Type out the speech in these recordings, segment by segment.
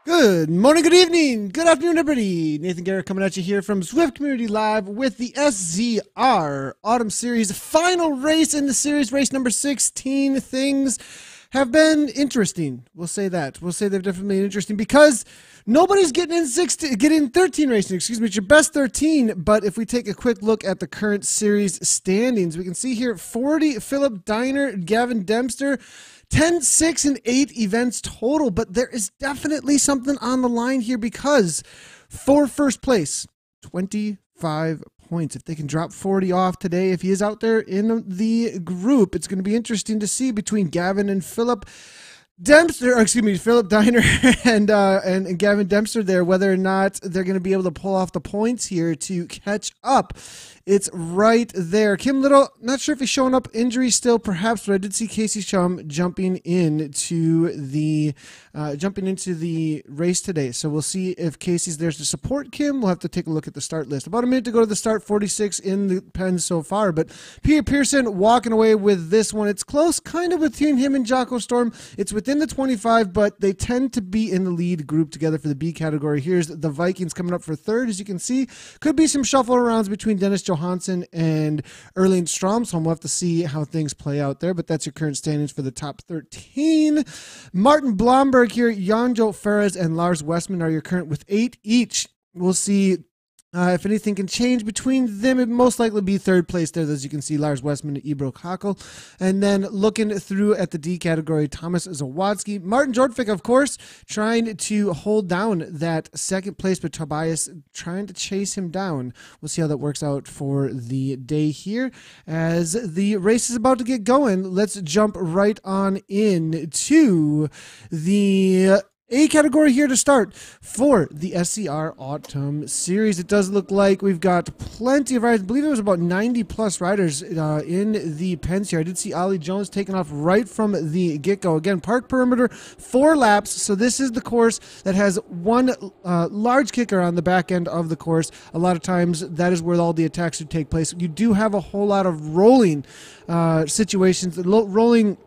Good morning, good evening, good afternoon, everybody. Nathan Garrett coming at you here from Zwift Community Live with the SZR Autumn Series final race in the series, race number 16. Things have been interesting. We'll say that. We'll say they've definitely been interesting because nobody's getting in 13 racing. Excuse me, it's your best 13. But if we take a quick look at the current series standings, we can see here 40 Philip Diner, Gavin Dempster. 10, 6, and 8 events total, but there is definitely something on the line here because for first place, 25 points. If they can drop 40 off today, if he is out there in the group, it's going to be interesting to see between Gavin and Philip Dempster, or excuse me, Philip Diner and Gavin Dempster there, whether or not they're going to be able to pull off the points here to catch up. It's right there. Kim Little, not sure if he's showing up injury still, perhaps, but I did see Casey Shum jumping into the race today. So we'll see if Casey's there to support Kim. We'll have to take a look at the start list. About a minute to go to the start, 46 in the pen so far. But Peter Pearson walking away with this one. It's close, kind of between him and Jocko Storm. It's within the 25, but they tend to be in the lead group together for the B category. Here's the Vikings coming up for third, as you can see. Could be some shuffle arounds between Dennis Johansson and Erling Strom, so we'll have to see how things play out there, but that's your current standings for the top 13. Martin Blomberg here, Janjo Ferres, and Lars Westman are your current with 8 each. We'll see if anything can change between them. It most likely be third place there, as you can see, Lars Westman and Ebro Kakel. And then looking through at the D category, Thomas Zawadski. Martin Jordvik, of course, trying to hold down that second place, but Tobias trying to chase him down. We'll see how that works out for the day here. As the race is about to get going, let's jump right on in to the A category here to start for the SZR Autumn Series. It does look like we've got plenty of riders. I believe it was about 90 plus riders in the pens here. I did see Ollie Jones taking off right from the get-go. Again, park perimeter, 4 laps. So this is the course that has one large kicker on the back end of the course. A lot of times that is where all the attacks would take place. You do have a whole lot of rolling situations, rolling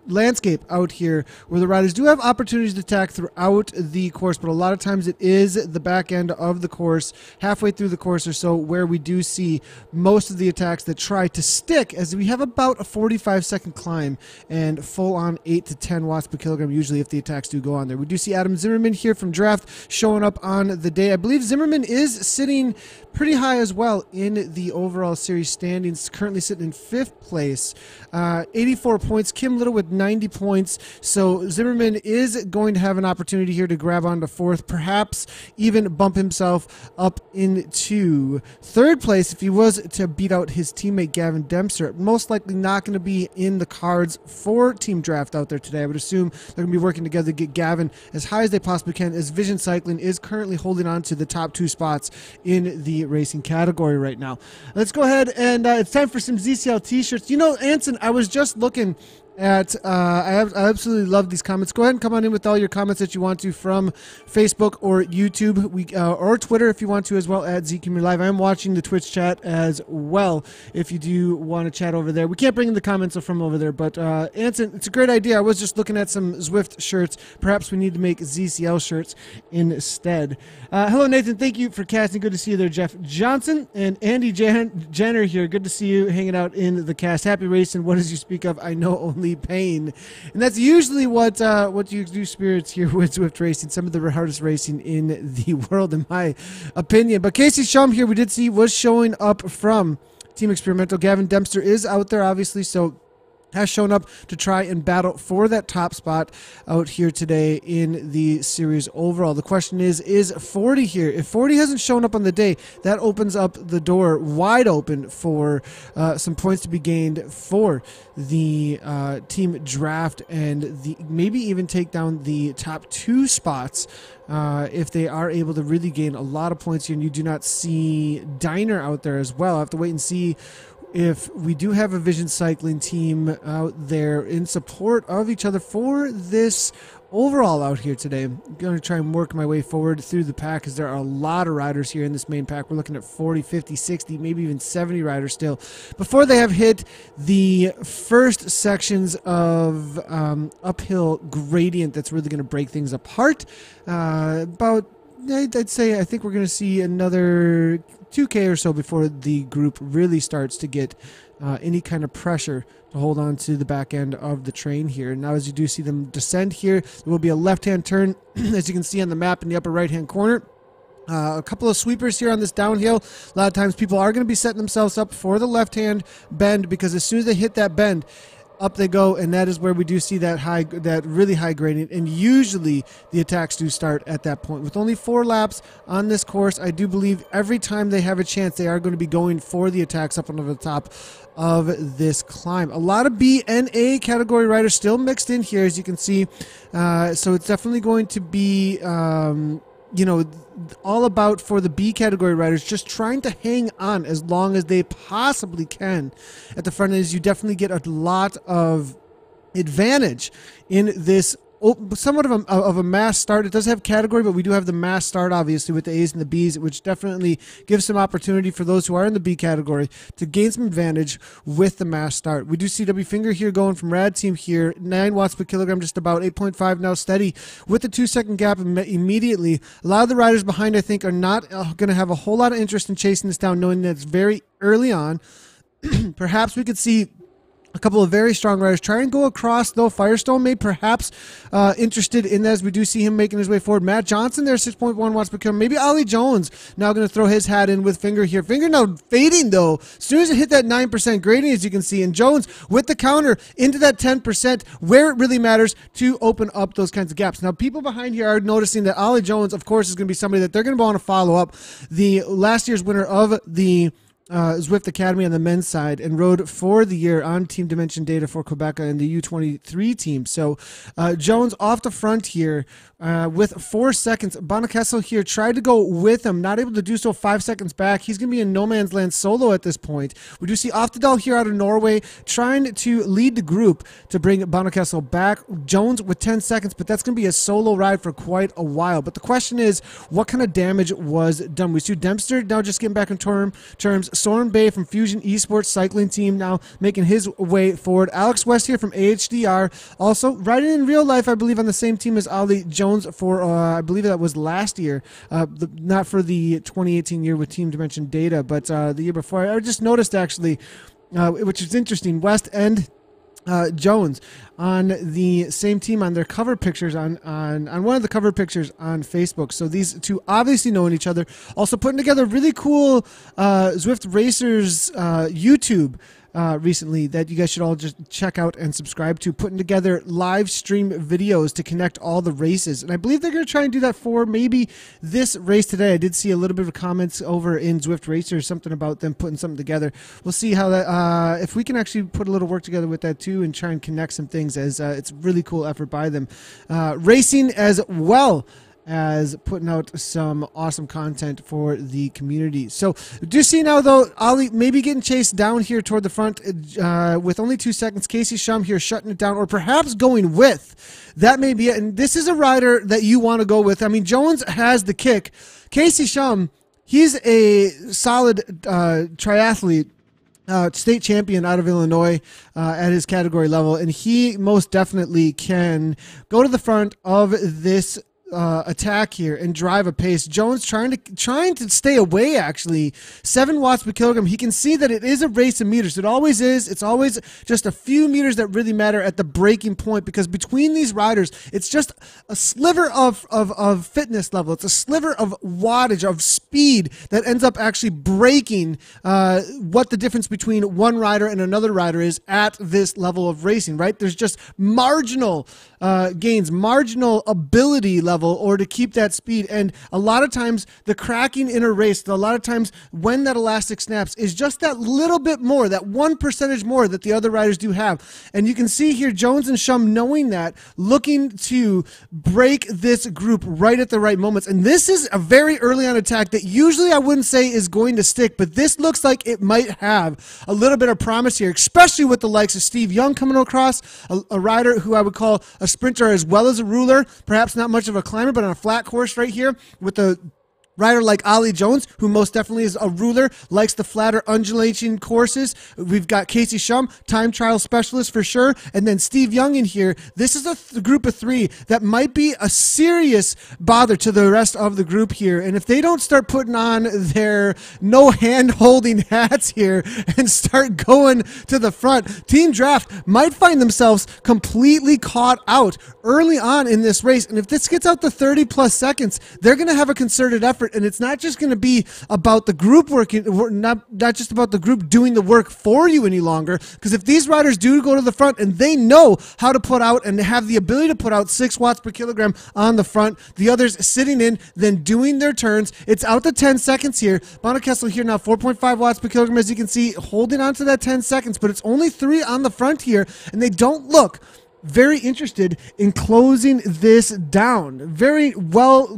landscape out here where the riders do have opportunities to attack throughout the course, but a lot of times it is the back end of the course, halfway through the course or so, where we do see most of the attacks that try to stick, as we have about a 45-second climb and full on 8 to 10 watts per kilogram usually if the attacks do go on there. We do see Adam Zimmerman here from Draft showing up on the day. I believe Zimmerman is sitting pretty high as well in the overall series standings, currently sitting in 5th place, 84 points. Kim Little with 90 points. So Zimmerman is going to have an opportunity here to grab onto 4th, perhaps even bump himself up into 3rd place if he was to beat out his teammate Gavin Dempster. Most likely not going to be in the cards for Team Draft out there today. I would assume they're going to be working together to get Gavin as high as they possibly can, as Vision Cycling is currently holding on to the top 2 spots in the racing category right now. Let's go ahead and it's time for some ZCL t-shirts. You know, Anson, I was just looking at I absolutely love these comments. Go ahead and come on in with all your comments that you want to from Facebook or YouTube, or Twitter if you want to as well, at ZCommunity Live. I am watching the Twitch chat as well if you do want to chat over there. We can't bring in the comments from over there, but Anson, it's a great idea. I was just looking at some Zwift shirts. Perhaps we need to make ZCL shirts instead. Hello, Nathan. Thank you for casting. Good to see you there, Jeff Johnson. And Andy Jenner here. Good to see you hanging out in the cast. Happy racing. What does you speak of? I know only pain. And that's usually what you do, spirits, here with Zwift Racing. Some of the hardest racing in the world, in my opinion. But Casey Shum here, we did see, was showing up from Team Experimental. Gavin Dempster is out there, obviously, so has shown up to try and battle for that top spot out here today in the series overall. The question is 40 here? If 40 hasn't shown up on the day, that opens up the door wide open for some points to be gained for the Team Draft, and maybe even take down the top 2 spots if they are able to really gain a lot of points here. And you do not see Diner out there as well. I have to wait and see if we do have a Vision Cycling team out there in support of each other for this overall out here today, I'm going to try and work my way forward through the pack because there are a lot of riders here in this main pack. We're looking at 40, 50, 60, maybe even 70 riders still before they have hit the first sections of uphill gradient that's really going to break things apart. I'd say I think we're going to see another 2K or so before the group really starts to get any kind of pressure to hold on to the back end of the train here. Now, as you do see them descend here, there will be a left-hand turn, as you can see on the map in the upper right-hand corner. A couple of sweepers here on this downhill. A lot of times people are going to be setting themselves up for the left-hand bend because as soon as they hit that bend, up they go, and that is where we do see that really high gradient, and usually the attacks do start at that point. With only 4 laps on this course, I do believe every time they have a chance, they are going to be going for the attacks up onto the top of this climb. A lot of B and A category riders still mixed in here, as you can see, so it's definitely going to be you know, all about for the B category riders just trying to hang on as long as they possibly can at the front end. You definitely get a lot of advantage in this somewhat of a mass start. It does have category, but we do have the mass start obviously with the A's and the B's, which definitely gives some opportunity for those who are in the B category to gain some advantage with the mass start. We do see W Finger here going from Rad Team here, 9 watts per kilogram, just about 8.5 now, steady with the 2-second gap immediately. A lot of the riders behind, I think, are not going to have a whole lot of interest in chasing this down, knowing that it's very early on. Perhaps we could see a couple of very strong riders try and go across, though. Firestone may perhaps interested in that, as we do see him making his way forward. Matt Johnson there, 6.1 watts per kilogram. Maybe Ollie Jones now going to throw his hat in with Finger here. Finger now fading, though. As soon as it hit that 9% gradient, as you can see, and Jones with the counter into that 10%, where it really matters to open up those kinds of gaps. Now, people behind here are noticing that Ollie Jones, of course, is going to be somebody that they're going to want to follow up. The last year's winner of the Zwift Academy on the men's side and rode for the year on Team Dimension Data for Quebec and the U23 team. So Jones off the front here with 4 seconds. Bonakessel here tried to go with him, not able to do so, 5 seconds back. He's going to be in no man's land solo at this point. We do see Oftedal here out of Norway trying to lead the group to bring Bonakessel back. Jones with 10 seconds, but that's going to be a solo ride for quite a while. But the question is, what kind of damage was done? We see Dempster now just getting back in terms. Soren Bay from Fusion Esports Cycling Team now making his way forward. Alex West here from AHDR, also riding in real life, I believe, on the same team as Ollie Jones for, I believe that was last year, not for the 2018 year with Team Dimension Data, but the year before. I just noticed, actually, which is interesting, West and Jones on the same team on their cover pictures on one of the cover pictures on Facebook. So these two obviously knowing each other. Also putting together really cool Zwift Racers YouTube recently that you guys should all just check out and subscribe to, putting together live stream videos to connect all the races. And I believe they're going to try and do that for maybe this race today. I did see a little bit of comments over in Zwift Racers, something about them putting something together. We'll see how that, if we can actually put a little work together with that too and try and connect some things, as it's a really cool effort by them. Racing as well as putting out some awesome content for the community. So do you see now, though, Ollie maybe getting chased down here toward the front with only 2 seconds. Casey Shum here shutting it down, or perhaps going with. That may be it. And this is a rider that you want to go with. I mean, Jones has the kick. Casey Shum, he's a solid triathlete. State champion out of Illinois at his category level, and he most definitely can go to the front of this attack here and drive a pace. Jones trying to stay away, actually. 7 watts per kilogram. He can see that it is a race of meters. It always is. It's always just a few meters that really matter at the breaking point, because between these riders, it's just a sliver of fitness level. It's a sliver of wattage, of speed, that ends up actually breaking what the difference between one rider and another rider is at this level of racing, right? There's just marginal gains, marginal ability level, or to keep that speed. And a lot of times the cracking in a race, a lot of times when that elastic snaps, is just that little bit more, that 1% more that the other riders do have. And you can see here Jones and Shum knowing that, looking to break this group right at the right moments. And this is a very early on attack that usually I wouldn't say is going to stick, but this looks like it might have a little bit of promise here, especially with the likes of Steve Young coming across, a rider who I would call a sprinter as well as a ruler. Perhaps not much of a climber, but on a flat course right here with a rider like Ollie Jones, who most definitely is a ruler, likes the flatter undulating courses. We've got Casey Shum, time trial specialist for sure, and then Steve Young in here. This is a group of three that might be a serious bother to the rest of the group here, and if they don't start putting on their no hand-holding hats here and start going to the front, Team Draft might find themselves completely caught out early on in this race, and if this gets out to 30-plus seconds, they're going to have a concerted effort. And it's not just going to be about the group working, not just about the group doing the work for you any longer. Because if these riders do go to the front and they know how to put out and have the ability to put out 6 watts per kilogram on the front, the others sitting in, then doing their turns. It's out to 10 seconds here. Bonner-Kessel here now, 4.5 watts per kilogram, as you can see, holding on to that 10 seconds. But it's only 3 on the front here, and they don't look very interested in closing this down. Very well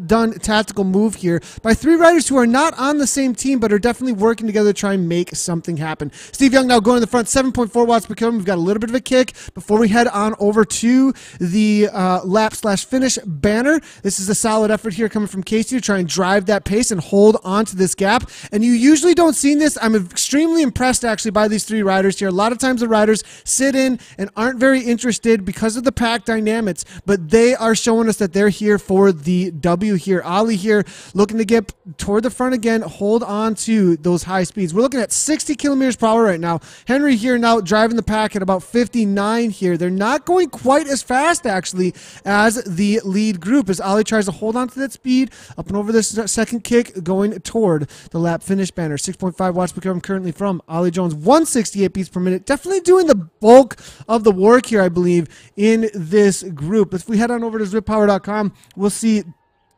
done tactical move here by 3 riders who are not on the same team but are definitely working together to try and make something happen. Steve Young now going in the front, 7.4 watts per kilogram. We've got a little bit of a kick before we head on over to the lap/finish banner. This is a solid effort here coming from Casey to try and drive that pace and hold on to this gap. And you usually don't see this. I'm extremely impressed actually by these 3 riders here. A lot of times the riders sit in and aren't very interested because of the pack dynamics, but they are showing us that they're here for the W here. Ollie here looking to get toward the front again, hold on to those high speeds. We're looking at 60 kilometers per hour right now. Henry here now driving the pack at about 59 here. They're not going quite as fast actually as the lead group as Ollie tries to hold on to that speed up and over this second kick going toward the lap finish banner. 6.5 watts per kilogram currently from Ollie Jones, 168 beats per minute. Definitely doing the bulk of the work here, I believe, in this group. If we head on over to zwippower.com, we'll see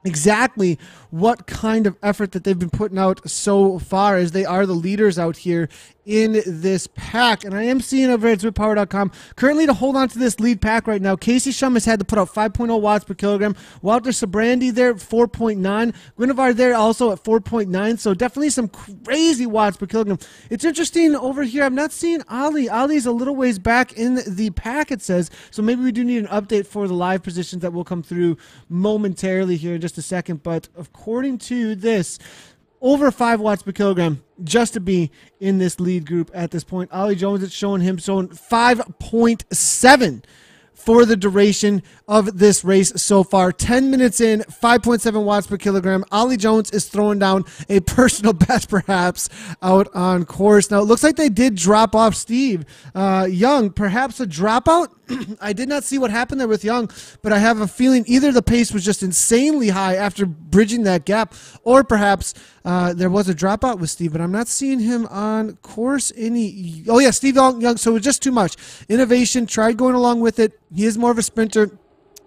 exactly what kind of effort that they've been putting out so far, as they are the leaders out here in this pack. And I am seeing over at zwippower.com currently to hold on to this lead pack right now. Casey Shum has had to put out 5.0 watts per kilogram. Walter Sabrandi there at 4.9. Guinevere there also at 4.9. So definitely some crazy watts per kilogram. It's interesting over here. I'm not seeing Ollie. Ollie's a little ways back in the pack, it says. So maybe we do need an update for the live positions that will come through momentarily here in just a second. But according to this, over 5 watts per kilogram just to be in this lead group at this point. Ollie Jones, it's showing 5.7 for the duration of this race so far. 10 minutes in, 5.7 watts per kilogram. Ollie Jones is throwing down a personal best perhaps out on course. Now it looks like they did drop off Steve Young. Perhaps a dropout. I did not see what happened there with Young, but I have a feeling either the pace was just insanely high after bridging that gap, or perhaps there was a dropout with Steve, but I'm not seeing him on course any. Oh yeah, Steve Young, so it was just too much. Innovation, tried going along with it. He is more of a sprinter.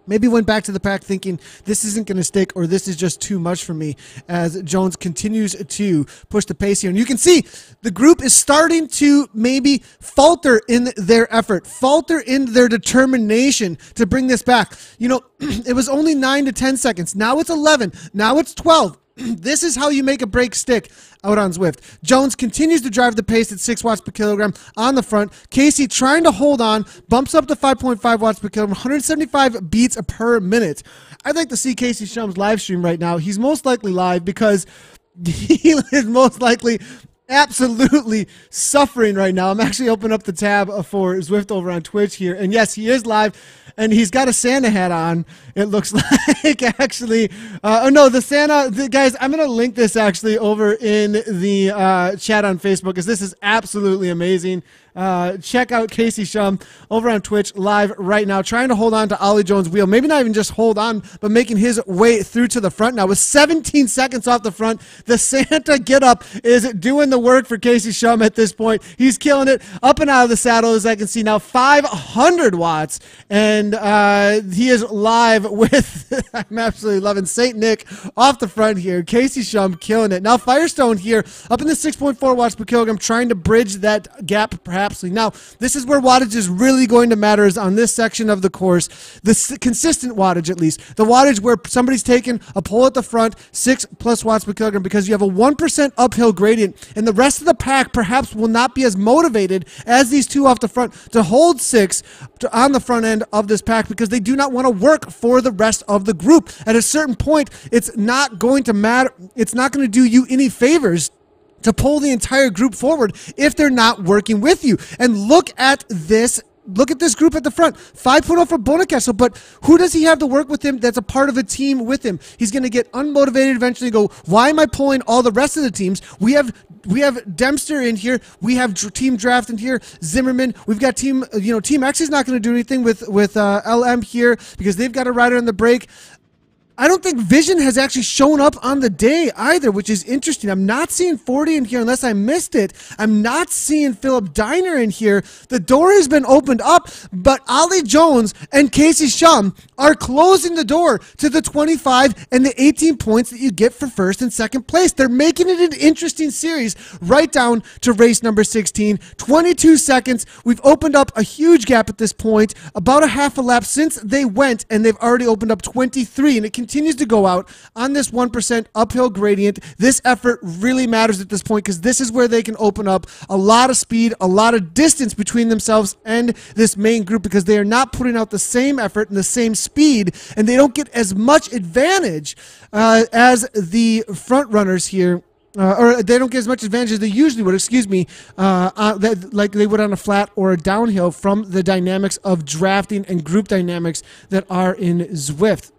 Maybe went back to the pack thinking this isn't going to stick, or this is just too much for me, as Jones continues to push the pace here. And you can see the group is starting to maybe falter in their effort, falter in their determination to bring this back. You know, it was only 9 to 10 seconds. Now it's 11. Now it's 12. This is how you make a break stick out on Zwift. Jones continues to drive the pace at 6 watts per kilogram on the front. Casey trying to hold on, bumps up to 5.5 watts per kilogram, 175 beats per minute. I'd like to see Casey Shum's live stream right now. He's most likely live because he is most likely absolutely suffering right now. I'm actually opening up the tab for Zwift over on Twitch here, and yes, he is live, and he's got a Santa hat on, it looks like, actually. Oh no, the Santa, guys, I'm going to link this actually over in the chat on Facebook, because this is absolutely amazing. Check out Casey Shum over on Twitch live right now, trying to hold on to Ollie Jones' wheel. Maybe not even just hold on, but making his way through to the front now. With 17 seconds off the front, the Santa get up is doing the work for Casey Shum at this point. He's killing it up and out of the saddle, as I can see now, 500 watts, and he is live with I'm absolutely loving St. Nick off the front here. Casey Shum killing it. Now Firestone here up in the 6.4 watts per kilogram, trying to bridge that gap perhaps. Now this is where wattage is really going to matter, is on this section of the course. The consistent wattage, at least. The wattage where somebody's taking a pole at the front, 6+ watts per kilogram, because you have a 1% uphill gradient, and the rest of the pack perhaps will not be as motivated as these two off the front to hold 6 on the front end of this pack, because they do not want to work for the rest of the group. At a certain point, it's not going to matter. It's not going to do you any favors to pull the entire group forward if they're not working with you. And look at this. Look at this group at the front. 5.0 for Bonacastle, but who does he have to work with him that's a part of a team with him? He's going to get unmotivated eventually, go, why am I pulling all the rest of the teams? We have Dempster in here. We have Team Draft in here. Zimmerman. We've got Team X is not going to do anything with LM here because they've got a rider on the break. I don't think Vision has actually shown up on the day either, which is interesting. I'm not seeing 40 in here unless I missed it. I'm not seeing Philip Diner in here. The door has been opened up, but Ollie Jones and Casey Shum are closing the door to the 25 and the 18 points that you get for first and second place. They're making it an interesting series right down to race number 16. 22 seconds. We've opened up a huge gap at this point, about a half a lap since they went, and they've already opened up 23, and it continues to go out on this 1% uphill gradient. This effort really matters at this point because this is where they can open up a lot of speed, a lot of distance between themselves and this main group, because they are not putting out the same effort and the same speed, and they don't get as much advantage as the front runners here. Or they don't get as much advantage as they usually would, like they would on a flat or a downhill from the dynamics of drafting and group dynamics that are in Zwift.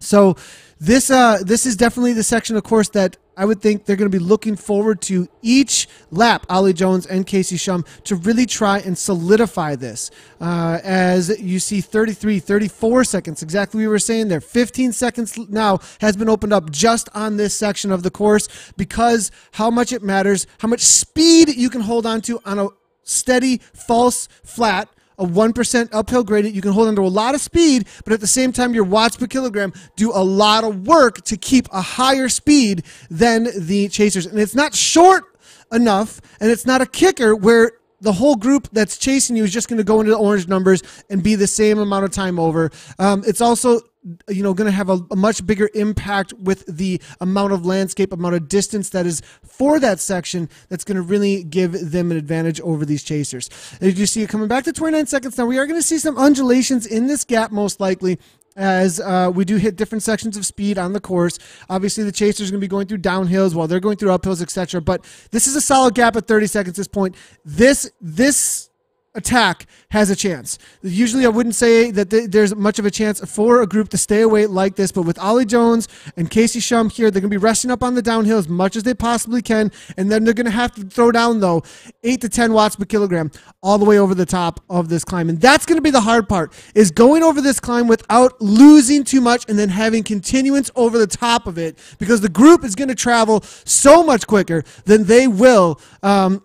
So this is definitely the section, of course, that I would think they're going to be looking forward to each lap, Ollie Jones and Casey Shum, to really try and solidify this. As you see 33, 34 seconds, exactly what we were saying there. 15 seconds now has been opened up just on this section of the course, because how much it matters, how much speed you can hold on to on a steady, false, flat, a 1% uphill gradient. You can hold on to a lot of speed, but at the same time, your watts per kilogram do a lot of work to keep a higher speed than the chasers. And it's not short enough, and it's not a kicker where the whole group that's chasing you is just going to go into the orange numbers and be the same amount of time over. It's also going to have a much bigger impact with the amount of landscape, amount of distance that is for that section, that's going to really give them an advantage over these chasers. As you see it coming back to 29 seconds now, we are going to see some undulations in this gap most likely, as we do hit different sections of speed on the course. Obviously, the chasers are going to be going through downhills while they're going through uphills, etc. But this is a solid gap at 30 seconds at this point. This attack has a chance. Usually I wouldn't say that there's much of a chance for a group to stay away like this, but with Ollie Jones and Casey Shum here, they're going to be resting up on the downhill as much as they possibly can, and then they're going to have to throw down, though, 8 to 10 watts per kilogram all the way over the top of this climb. And that's going to be the hard part, is going over this climb without losing too much and then having continuance over the top of it, because the group is going to travel so much quicker than they will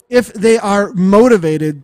if they are motivated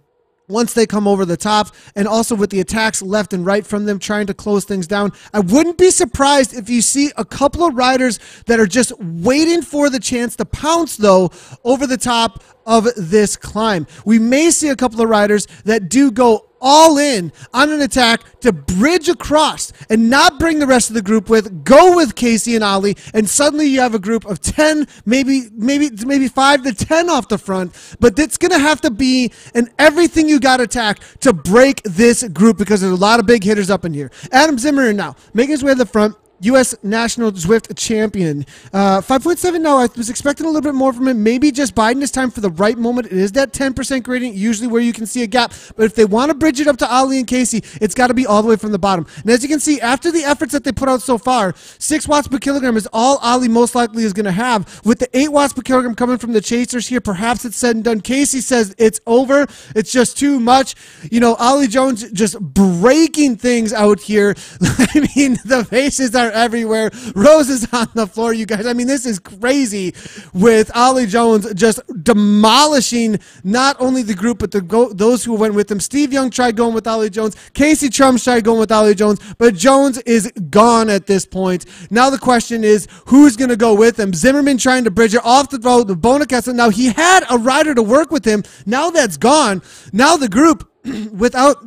once they come over the top, and also with the attacks left and right from them trying to close things down. I wouldn't be surprised if you see a couple of riders that are just waiting for the chance to pounce, though, over the top of this climb. We may see a couple of riders that do go all in on an attack to bridge across and not bring the rest of the group with, go with Casey and Ollie, and suddenly you have a group of 10, maybe 5 to 10 off the front. But it's going to have to be an everything you got attack to break this group, because there's a lot of big hitters up in here. Adam Zimmerman now making his way to the front. U.S. National Zwift champion. 5.7 now. I was expecting a little bit more from him. Maybe just biding his time for the right moment. It is that 10% gradient, usually where you can see a gap. But if they want to bridge it up to Ollie and Casey, it's got to be all the way from the bottom. And as you can see, after the efforts that they put out so far, 6 watts per kilogram is all Ollie most likely is going to have. With the 8 watts per kilogram coming from the chasers here, perhaps it's said and done. Casey says it's over. It's just too much. Ollie Jones just breaking things out here. I mean, the faces are everywhere. Roses on the floor, you guys. I mean, this is crazy with Ollie Jones just demolishing not only the group, but those who went with him. Steve Young tried going with Ollie Jones. Casey Trump tried going with Ollie Jones, but Jones is gone at this point. Now the question is, who's going to go with him? Zimmerman trying to bridge it off the road. The Bonacassa. Now he had a rider to work with him. Now that's gone. Now the group, without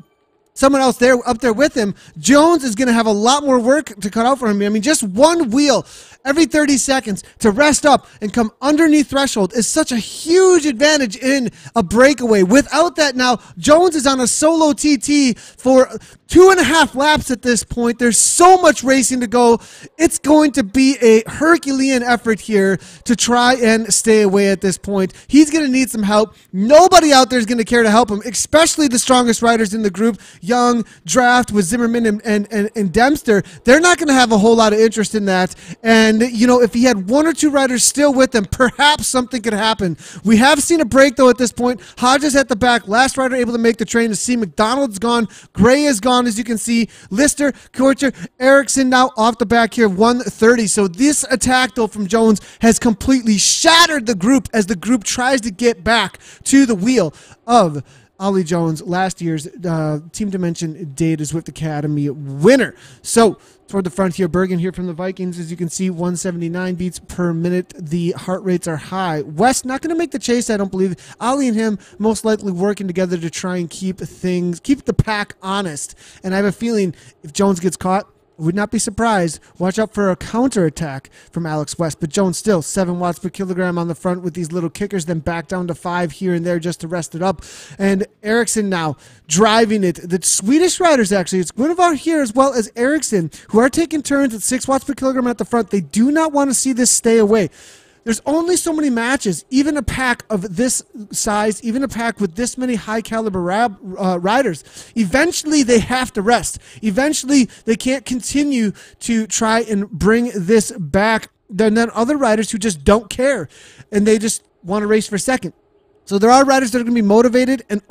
someone else up there with him, Jones is going to have a lot more work to cut out for him. I mean, just one wheel every 30 seconds to rest up and come underneath threshold is such a huge advantage in a breakaway. Without that, now Jones is on a solo TT for 2.5 laps at this point. There's so much racing to go. It's going to be a Herculean effort here to try and stay away at this point. He's going to need some help. Nobody out there is going to care to help him, especially the strongest riders in the group. Young, Draft with Zimmerman and Dempster. They're not going to have a whole lot of interest in that. And, you know, if he had one or two riders still with him, perhaps something could happen. We have seen a break, though, at this point. Hodges at the back. Last rider able to make the train to see. McDonald's gone. Gray is gone, as you can see. Lister, Korcher, Erickson now off the back here, 130. So this attack, though, from Jones has completely shattered the group as the group tries to get back to the wheel of Ollie Jones, last year's Team Dimension Data Zwift Academy winner. So toward the front here, Bergen here from the Vikings, as you can see, 179 beats per minute. The heart rates are high. West not going to make the chase, I don't believe. Ollie and him most likely working together to try and keep the pack honest. And I have a feeling if Jones gets caught, would not be surprised. Watch out for a counterattack from Alex West. But Jones still 7 watts per kilogram on the front with these little kickers, then back down to 5 here and there just to rest it up. And Ericsson now driving it. The Swedish riders, actually, it's Gunnevald here as well as Ericsson, who are taking turns at 6 watts per kilogram at the front. They do not want to see this stay away. There's only so many matches, even a pack of this size, even a pack with this many high-caliber riders. Eventually, they have to rest. Eventually, they can't continue to try and bring this back. Then other riders who just don't care, and they just want to race for second. So there are riders that are going to be motivated, and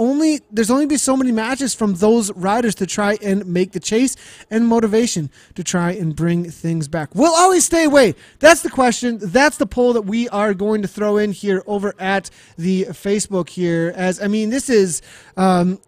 there's only be so many matches from those riders to try and make the chase and motivation to try and bring things back. Will Ollie stay away? That's the question. That's the poll that we are going to throw in here over at the Facebook here. As I mean, this is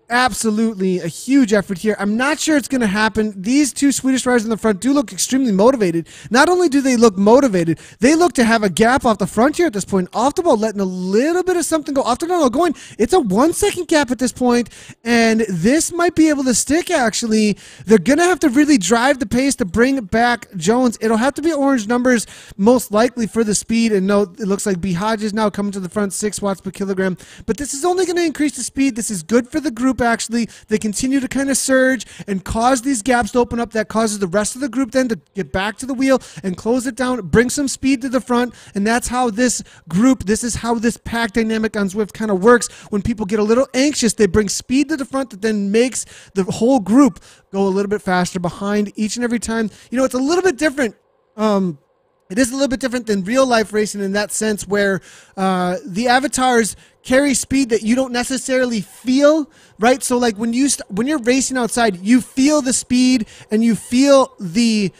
absolutely a huge effort here. I'm not sure it's going to happen. These two Swedish riders in the front do look extremely motivated. Not only do they look motivated, they look to have a gap off the front here at this point. Off the ball, letting a little bit of something go. Off the ball going. It's a 1 second gap at this point, and this might be able to stick, actually. They're going to have to really drive the pace to bring back Jones. It'll have to be orange numbers, most likely, for the speed. And no, it looks like B. Hodges now coming to the front, 6 watts per kilogram. But this is only going to increase the speed. This is good for the group, actually. They continue to kind of surge and cause these gaps to open up. That causes the rest of the group then to get back to the wheel and close it down, bring some speed to the front. And that's how this group, this is how this pack dynamic on Zwift kind of works. When people get a little anxious, they bring speed to the front that then makes the whole group go a little bit faster behind each and every time. You know, it's a little bit different. It is a little bit different than real life racing in that sense, where the avatars carry speed that you don't necessarily feel, right? So like when you're racing outside, you feel the speed and you feel the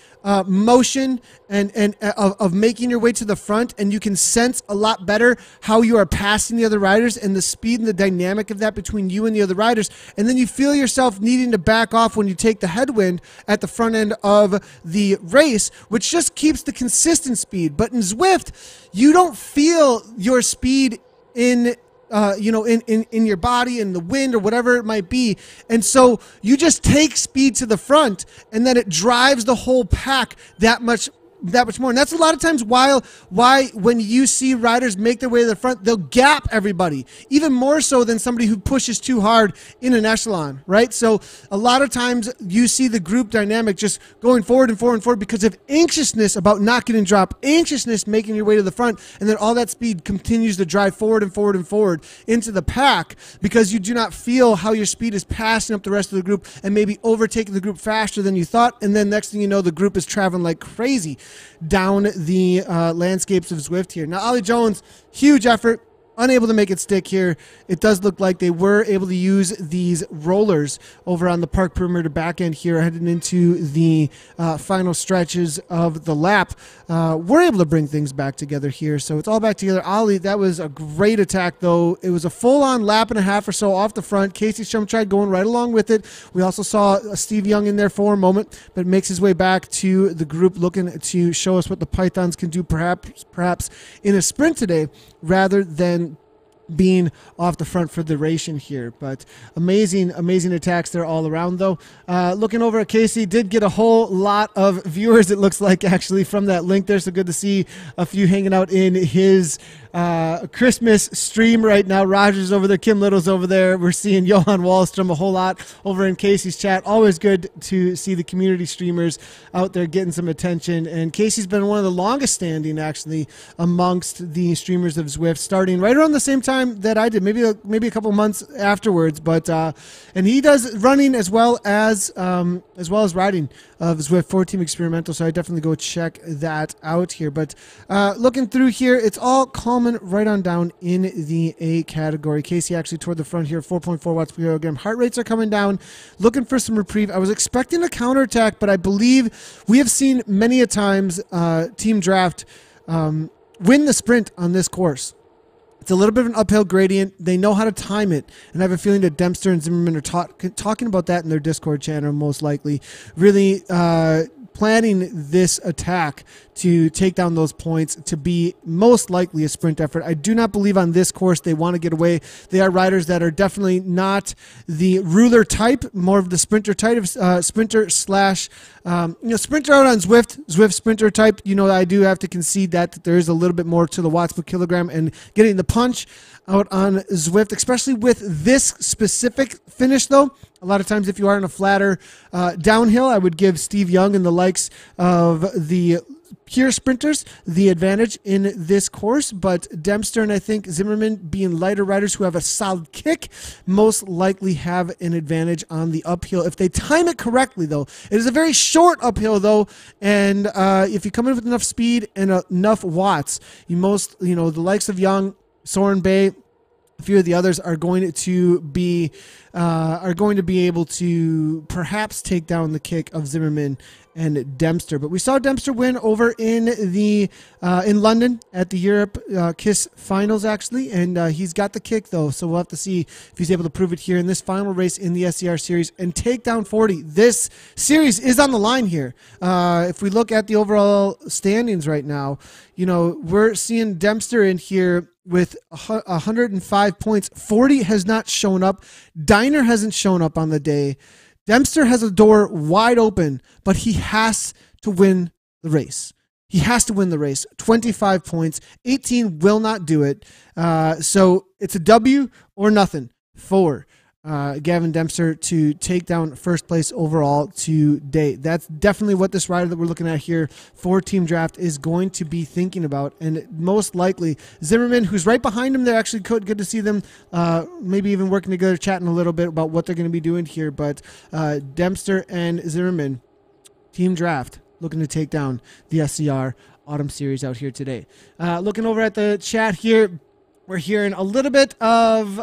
motion and of making your way to the front, and you can sense a lot better how you are passing the other riders and the speed and the dynamic of that between you and the other riders. And then you feel yourself needing to back off when you take the headwind at the front end of the race, which just keeps the consistent speed. But in Zwift, you don't feel your speed in your body, in the wind, or whatever it might be. And so you just take speed to the front, and then it drives the whole pack that much more. And that's a lot of times why when you see riders make their way to the front, they'll gap everybody, even more so than somebody who pushes too hard in an echelon, right? So a lot of times you see the group dynamic just going forward and forward and forward because of anxiousness about not getting dropped, anxiousness making your way to the front, and then all that speed continues to drive forward and forward and forward into the pack because you do not feel how your speed is passing up the rest of the group and maybe overtaking the group faster than you thought. And then next thing you know, the group is traveling like crazy down the landscapes of Zwift here. Now, Ollie Jones, huge effort. unable to make it stick here. It does look like they were able to use these rollers over on the park perimeter back end here, heading into the final stretches of the lap. We're able to bring things back together here, so it's all back together. Ali, that was a great attack, though. It was a full-on lap and a half or so off the front. Casey Strum tried going right along with it. We also saw Steve Young in there for a moment, but makes his way back to the group, looking to show us what the Pythons can do perhaps in a sprint today, rather than being off the front for the duration here. But amazing attacks there all around, though. Looking over at Casey, did get a whole lot of viewers, it looks like, actually, from that link there. So good to see a few hanging out in his Christmas stream right now. Roger's over there, Kim Little's over there. We're seeing Johan Wallstrom a whole lot over in Casey's chat. Always good to see the community streamers out there getting some attention. And Casey's been one of the longest standing, actually, amongst the streamers of Zwift, starting right around the same time that I did, maybe a couple months afterwards. But and he does running as well as riding of Zwift for Team Experimental. So I definitely go check that out here. But looking through here, it's all calming right on down in the A category. Casey actually toward the front here, 4.4 watts per kilogram. Heart rates are coming down, looking for some reprieve. I was expecting a counterattack, but I believe we have seen many a times Team Draft win the sprint on this course. It's a little bit of an uphill gradient. They know how to time it. And I have a feeling that Dempster and Zimmerman are talking about that in their Discord channel, most likely. Really planning this attack to take down those points to be most likely a sprint effort. I do not believe on this course they want to get away. They are riders that are definitely not the ruler type, more of the sprinter type, sprinter slash, sprinter out on Zwift sprinter type. I do have to concede that there is a little bit more to the watts per kilogram, and getting the punch out on Zwift, especially with this specific finish, though. A lot of times if you are in a flatter downhill, I would give Steve Young and the likes of the pure sprinters the advantage in this course, but Dempster and I think Zimmerman, being lighter riders who have a solid kick, most likely have an advantage on the uphill if they time it correctly, though. It is a very short uphill, though, and if you come in with enough speed and enough watts, the likes of Young, Soren Bay, a few of the others are going to be able to perhaps take down the kick of Zimmerman and Dempster. But we saw Dempster win over in London at the Europe KISS finals, actually, and he's got the kick, though, so we'll have to see if he's able to prove it here in this final race in the SZR series and take down 40. This series is on the line here. If we look at the overall standings right now, we're seeing Dempster in here with 105 points. 40 has not shown up. Diner hasn't shown up on the day. Dempster has a door wide open, but he has to win the race. He has to win the race. 25 points. 18 will not do it. So it's a W or nothing for Gavin Dempster to take down first place overall today. That's definitely what this rider that we're looking at here for Team Draft is going to be thinking about. And most likely Zimmerman, who's right behind him, they're actually good to see them maybe even working together, chatting a little bit about what they're going to be doing here. But Dempster and Zimmerman, Team Draft, looking to take down the SZR Autumn Series out here today. Looking over at the chat here, we're hearing a little bit of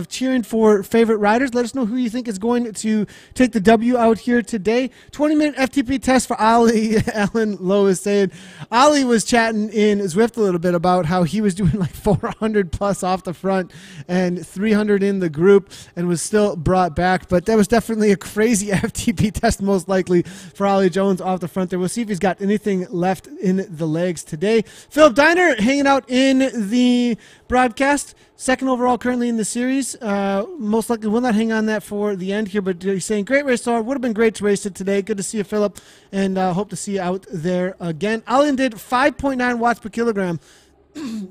cheering for favorite riders. Let us know who you think is going to take the W out here today. 20-minute FTP test for Ali. Alan Lowe is saying Ali was chatting in Zwift a little bit about how he was doing like 400 plus off the front and 300 in the group and was still brought back. But that was definitely a crazy FTP test, most likely for Ali Jones off the front there. We'll see if he's got anything left in the legs today. Philip Diner hanging out in the broadcast, second overall currently in the series. Most likely will not hang on that for the end here, but he's saying great race star, would have been great to race it today. Good to see you, Philip, and hope to see you out there again. Allen did 5.9 watts per kilogram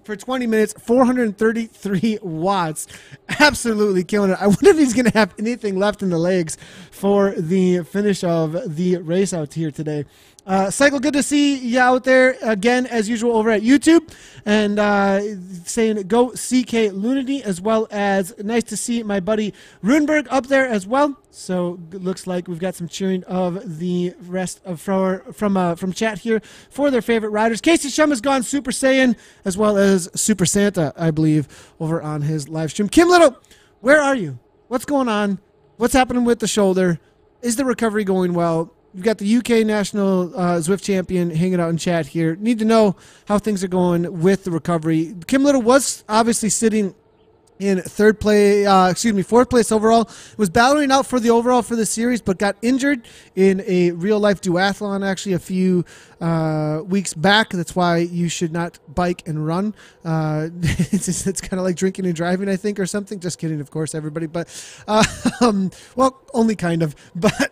for 20 minutes, 433 watts. Absolutely killing it. I wonder if he's going to have anything left in the legs for the finish of the race out here today. Cycle, good to see you out there again, as usual, over at YouTube. And saying go CK Lunity, as well as nice to see my buddy Runeberg up there as well. So it looks like we've got some cheering of the rest of from chat here for their favorite riders. Casey Shum has gone Super Saiyan as well as Super Santa, I believe, over on his live stream. Kim Little, where are you? What's going on? What's happening with the shoulder? Is the recovery going well? We've got the UK National Zwift Champion hanging out in chat here. Need to know how things are going with the recovery. Kim Little was obviously sitting in fourth place overall. Was battling out for the overall for the series, but got injured in a real-life duathlon actually a few weeks back. That's why you should not bike and run. It's kind of like drinking and driving, I think, or something. Just kidding, of course, everybody. But, well, only kind of. But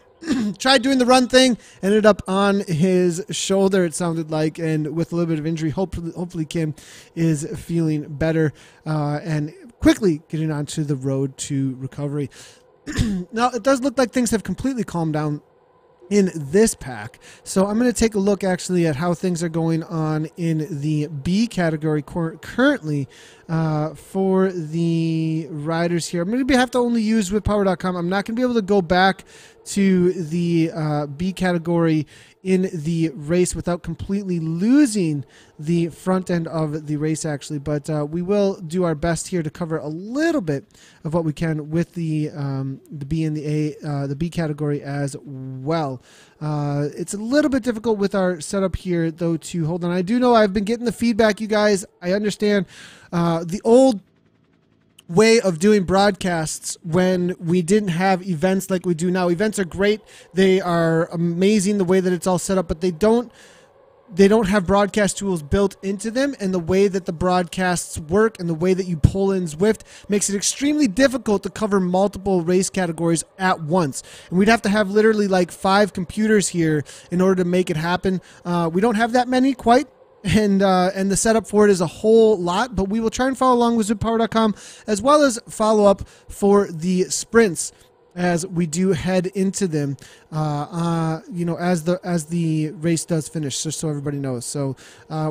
tried doing the run thing, ended up on his shoulder, it sounded like, and with a little bit of injury. Hopefully Kim is feeling better and quickly getting onto the road to recovery. Now, it does look like things have completely calmed down in this pack. So I'm going to take a look actually at how things are going on in the B category currently for the riders here. I'm going to have to only use whippower.com. I'm not going to be able to go back to the B category in the race without completely losing the front end of the race actually, but we will do our best here to cover a little bit of what we can with the B and the B category as well. It's a little bit difficult with our setup here though to hold on. I do know I've been getting the feedback, you guys. I understand the old way of doing broadcasts when we didn't have events like we do now. Events are great. They are amazing the way that it's all set up, but they don't have broadcast tools built into them, and the way that the broadcasts work and the way that you pull in Zwift makes it extremely difficult to cover multiple race categories at once. And we'd have to have literally like 5 computers here in order to make it happen. We don't have that many quite. And the setup for it is a whole lot, but we will try and follow along with zippower.com as well as follow up for the sprints as we do head into them, as the race does finish, just so everybody knows. So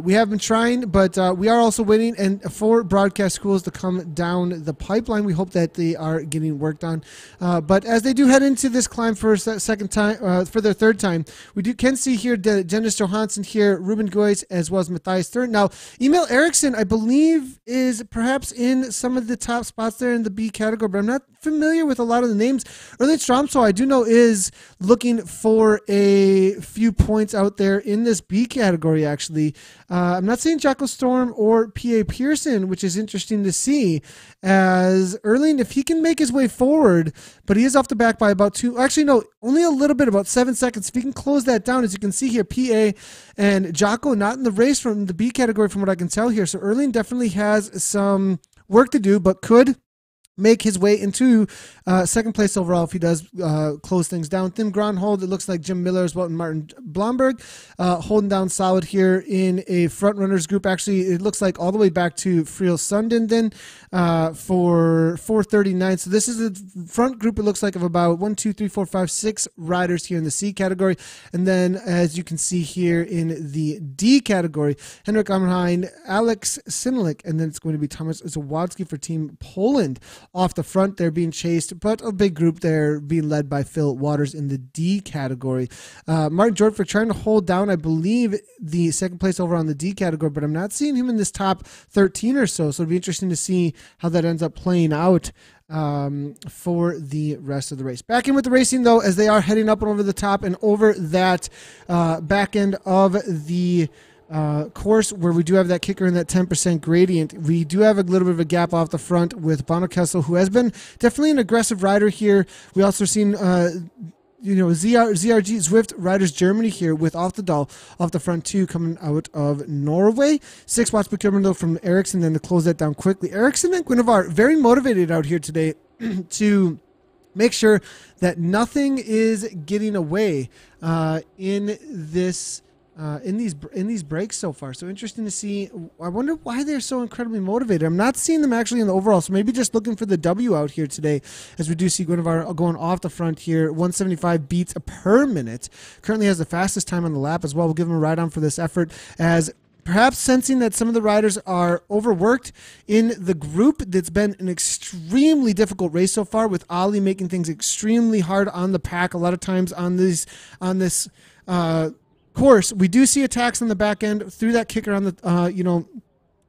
we have been trying, but we are also waiting and for broadcast schools to come down the pipeline. We hope that they are getting worked on. But as they do head into this climb for a second time, for their third time, we can see here Dennis Johansson here, Ruben Goyce, as well as Matthias Thurn. Now, Emil Eriksson, I believe, is perhaps in some of the top spots there in the B category, but I'm not familiar with a lot of the names. Erling Stromso, I do know, is looking for a few points out there in this B category, actually. I'm not seeing Jocko Storm or P.A. Pearson, which is interesting to see, as Erling, if he can make his way forward, but he is off the back by about only a little bit, about 7 seconds. If he can close that down, as you can see here, P.A. and Jocko not in the race from the B category from what I can tell here. So Erling definitely has some work to do, but could make his way into second place overall if he does close things down. Tim Gronhold, it looks like Jim Miller as well, and Martin Blomberg holding down solid here in a front runners group. Actually, it looks like all the way back to Friel Sundenden for 439. So this is a front group, it looks like, of about 6 riders here in the C category. And then, as you can see here in the D category, Henrik Amrhein, Alex Sinalik, and then it's going to be Thomas Zawadzki for Team Poland off the front. They're being chased, but a big group there being led by Phil Waters in the D category. Martin Jortford trying to hold down, I believe, the second place over on the D category, but I'm not seeing him in this top 13 or so. So it'll be interesting to see how that ends up playing out for the rest of the race. Back in with the racing, though, as they are heading up and over the top and over that back end of the course where we do have that kicker and that 10% gradient. We do have a little bit of a gap off the front with Bono Kessel, who has been definitely an aggressive rider here. We also seen ZRG Zwift Riders Germany here with Off the Doll off the front too, coming out of Norway. 6 watts per kilometer from Eriksson, then to close that down quickly. Eriksson and Guinevere very motivated out here today to make sure that nothing is getting away in this in these breaks so far. So interesting to see. I wonder why they're so incredibly motivated. I'm not seeing them actually in the overall, so maybe just looking for the W out here today, as we do see Guinevere going off the front here. 175 beats per minute. Currently has the fastest time on the lap as well. We'll give him a ride on for this effort, as Perhaps sensing that some of the riders are overworked in the group. That's been an extremely difficult race so far, with Ali making things extremely hard on the pack. A lot of times on this course, we do see attacks on the back end through that kicker on the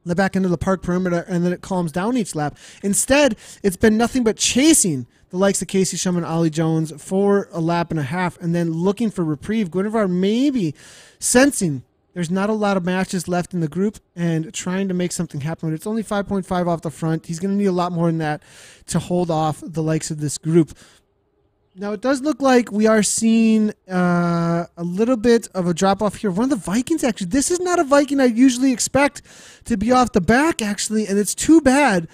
the back end of the park perimeter, and then it calms down each lap. Instead, it's been nothing but chasing the likes of Casey Shum and Ollie Jones for a lap and a half, and then looking for reprieve. Guinevere maybe sensing there's not a lot of matches left in the group and trying to make something happen. But it's only 5.5 off the front. He's going to need a lot more than that to hold off the likes of this group. Now, it does look like we are seeing a little bit of a drop-off here. One of the Vikings, actually. This is not a Viking I usually expect to be off the back, actually, and it's too bad,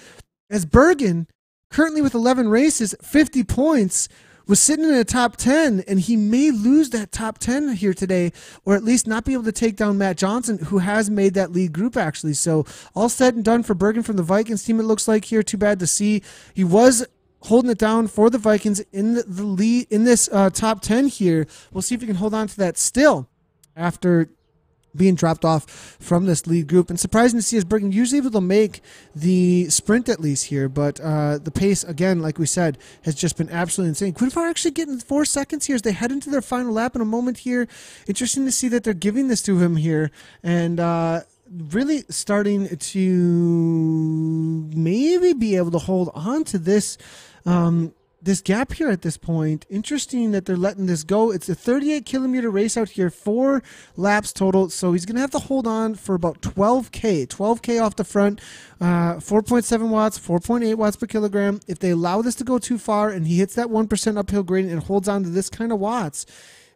as Bergen, currently with 11 races, 50 points, was sitting in the top 10, and he may lose that top 10 here today, or at least not be able to take down Matt Johnson, who has made that lead group, actually. So all said and done for Bergen from the Vikings team, it looks like here. Too bad to see. He was holding it down for the Vikings in the lead in this top 10 here. We'll see if he can hold on to that still after being dropped off from this lead group. And surprising to see is Bergen usually able to make the sprint at least here, but the pace, again, like we said, has just been absolutely insane. Guinevere actually getting 4 seconds here as they head into their final lap in a moment here. Interesting to see that they're giving this to him here, and really starting to maybe be able to hold on to this this gap here at this point. Interesting that they're letting this go. It's a 38-kilometer race out here, 4 laps total, so he's going to have to hold on for about 12K off the front, 4.7 watts, 4.8 watts per kilogram. If they allow this to go too far and he hits that 1% uphill gradient and holds on to this kind of watts,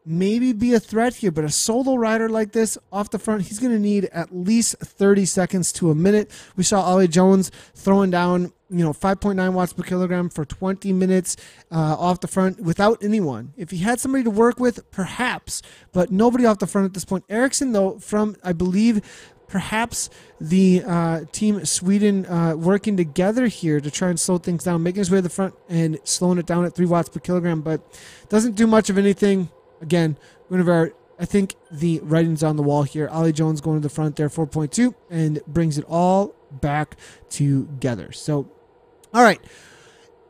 maybe be a threat here. But a solo rider like this off the front, he's going to need at least 30 seconds to a minute. We saw Ollie Jones throwing down 5.9 watts per kilogram for 20 minutes off the front without anyone. If he had somebody to work with, perhaps, but nobody off the front at this point. Ericsson, though, from, I believe, perhaps the team Sweden working together here to try and slow things down, making his way to the front and slowing it down at 3 watts per kilogram, but doesn't do much of anything. Again, Guinevere, I think the writing's on the wall here. Ollie Jones going to the front there, 4.2, and brings it all back together. So, all right,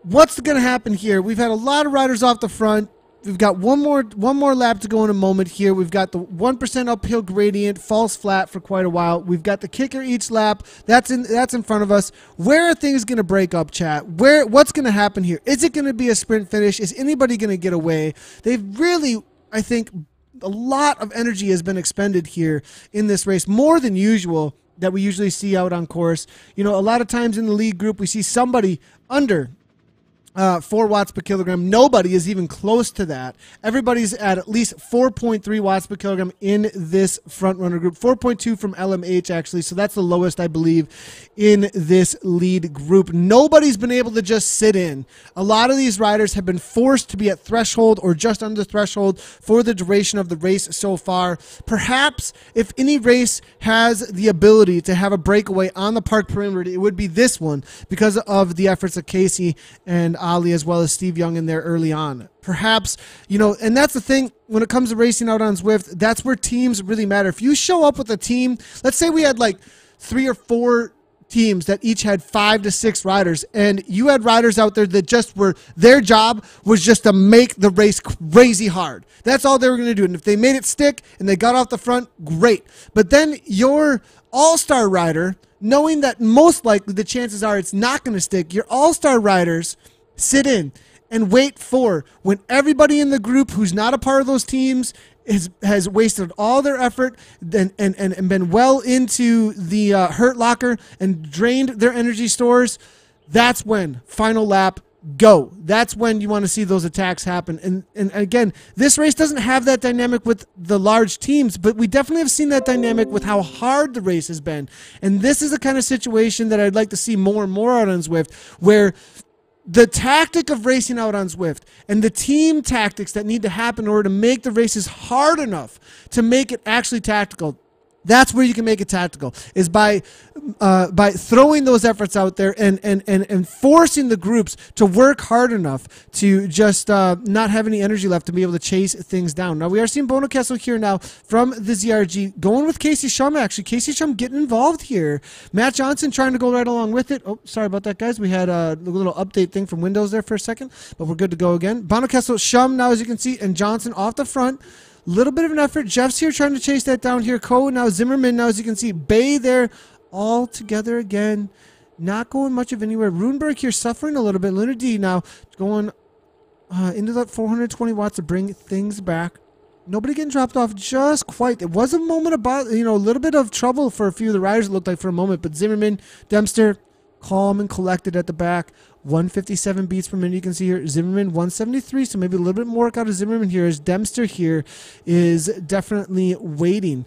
what's going to happen here? We've had a lot of riders off the front. We've got one more lap to go in a moment here. We've got the 1% uphill gradient, falls flat for quite a while. We've got the kicker each lap. That's in front of us. Where are things going to break up, chat? What's going to happen here? Is it going to be a sprint finish? Is anybody going to get away? They've really, I think, a lot of energy has been expended here in this race, more than usual that we usually see out on course. A lot of times in the lead group, we see somebody under 4 watts per kilogram. Nobody is even close to that. Everybody's at least 4.3 watts per kilogram in this front runner group. 4.2 from LMH, actually, so that's the lowest, I believe, in this lead group. Nobody's been able to just sit in. A lot of these riders have been forced to be at threshold or just under threshold for the duration of the race so far. Perhaps if any race has the ability to have a breakaway on the park perimeter, it would be this one, because of the efforts of Casey and Ali, as well as Steve Young in there early on. Perhaps, and that's the thing when it comes to racing out on Zwift, that's where teams really matter. If you show up with a team, let's say we had like 3 or 4 teams that each had 5 to 6 riders, and you had riders out there that just their job was just to make the race crazy hard. That's all they were going to do. And if they made it stick and they got off the front, great. But then your all-star rider, knowing that most likely the chances are it's not going to stick, your all-star riders sit in and wait for when everybody in the group who's not a part of those teams has wasted all their effort and been well into the hurt locker and drained their energy stores. That's when final lap, go. That's when you want to see those attacks happen. And again, this race doesn't have that dynamic with the large teams, but we definitely have seen that dynamic with how hard the race has been. And this is the kind of situation that I'd like to see more and more out on Zwift, where the tactic of racing out on Zwift and the team tactics that need to happen in order to make the races hard enough to make it actually tactical, That's where you can make it tactical, is by throwing those efforts out there and forcing the groups to work hard enough to just not have any energy left to be able to chase things down. Now, we are seeing Bono Kessel here now from the ZRG going with Casey Shum, actually. Casey Shum getting involved here. Matt Johnson trying to go right along with it. Oh, sorry about that, guys. We had a little update thing from Windows there for a second, but we're good to go again. Bono Kessel, Shum now, as you can see, and Johnson off the front. Little bit of an effort. Jeff's here trying to chase that down here. Coe now, Zimmerman now, as you can see. Bay there, all together again. Not going much of anywhere. Runeberg here suffering a little bit. Leonard D now going into that 420 watts to bring things back. Nobody getting dropped off just quite. It was a moment about, a little bit of trouble for a few of the riders, it looked like, for a moment. But Zimmerman, Dempster, calm and collected at the back. 157 beats per minute, you can see here. Zimmerman 173, so maybe a little bit more work out of Zimmerman here, as Dempster here is definitely waiting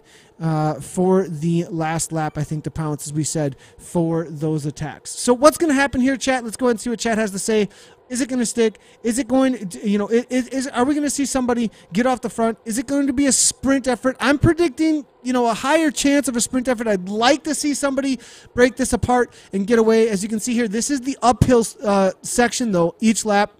for the last lap, I think, to pounce, as we said, for those attacks. So what's going to happen here, chat? Let's go ahead and see what chat has to say. Is it going to stick? Is it going, are we going to see somebody get off the front? Is it going to be a sprint effort? I'm predicting, a higher chance of a sprint effort. I'd like to see somebody break this apart and get away. As you can see here, this is the uphill section, though, each lap.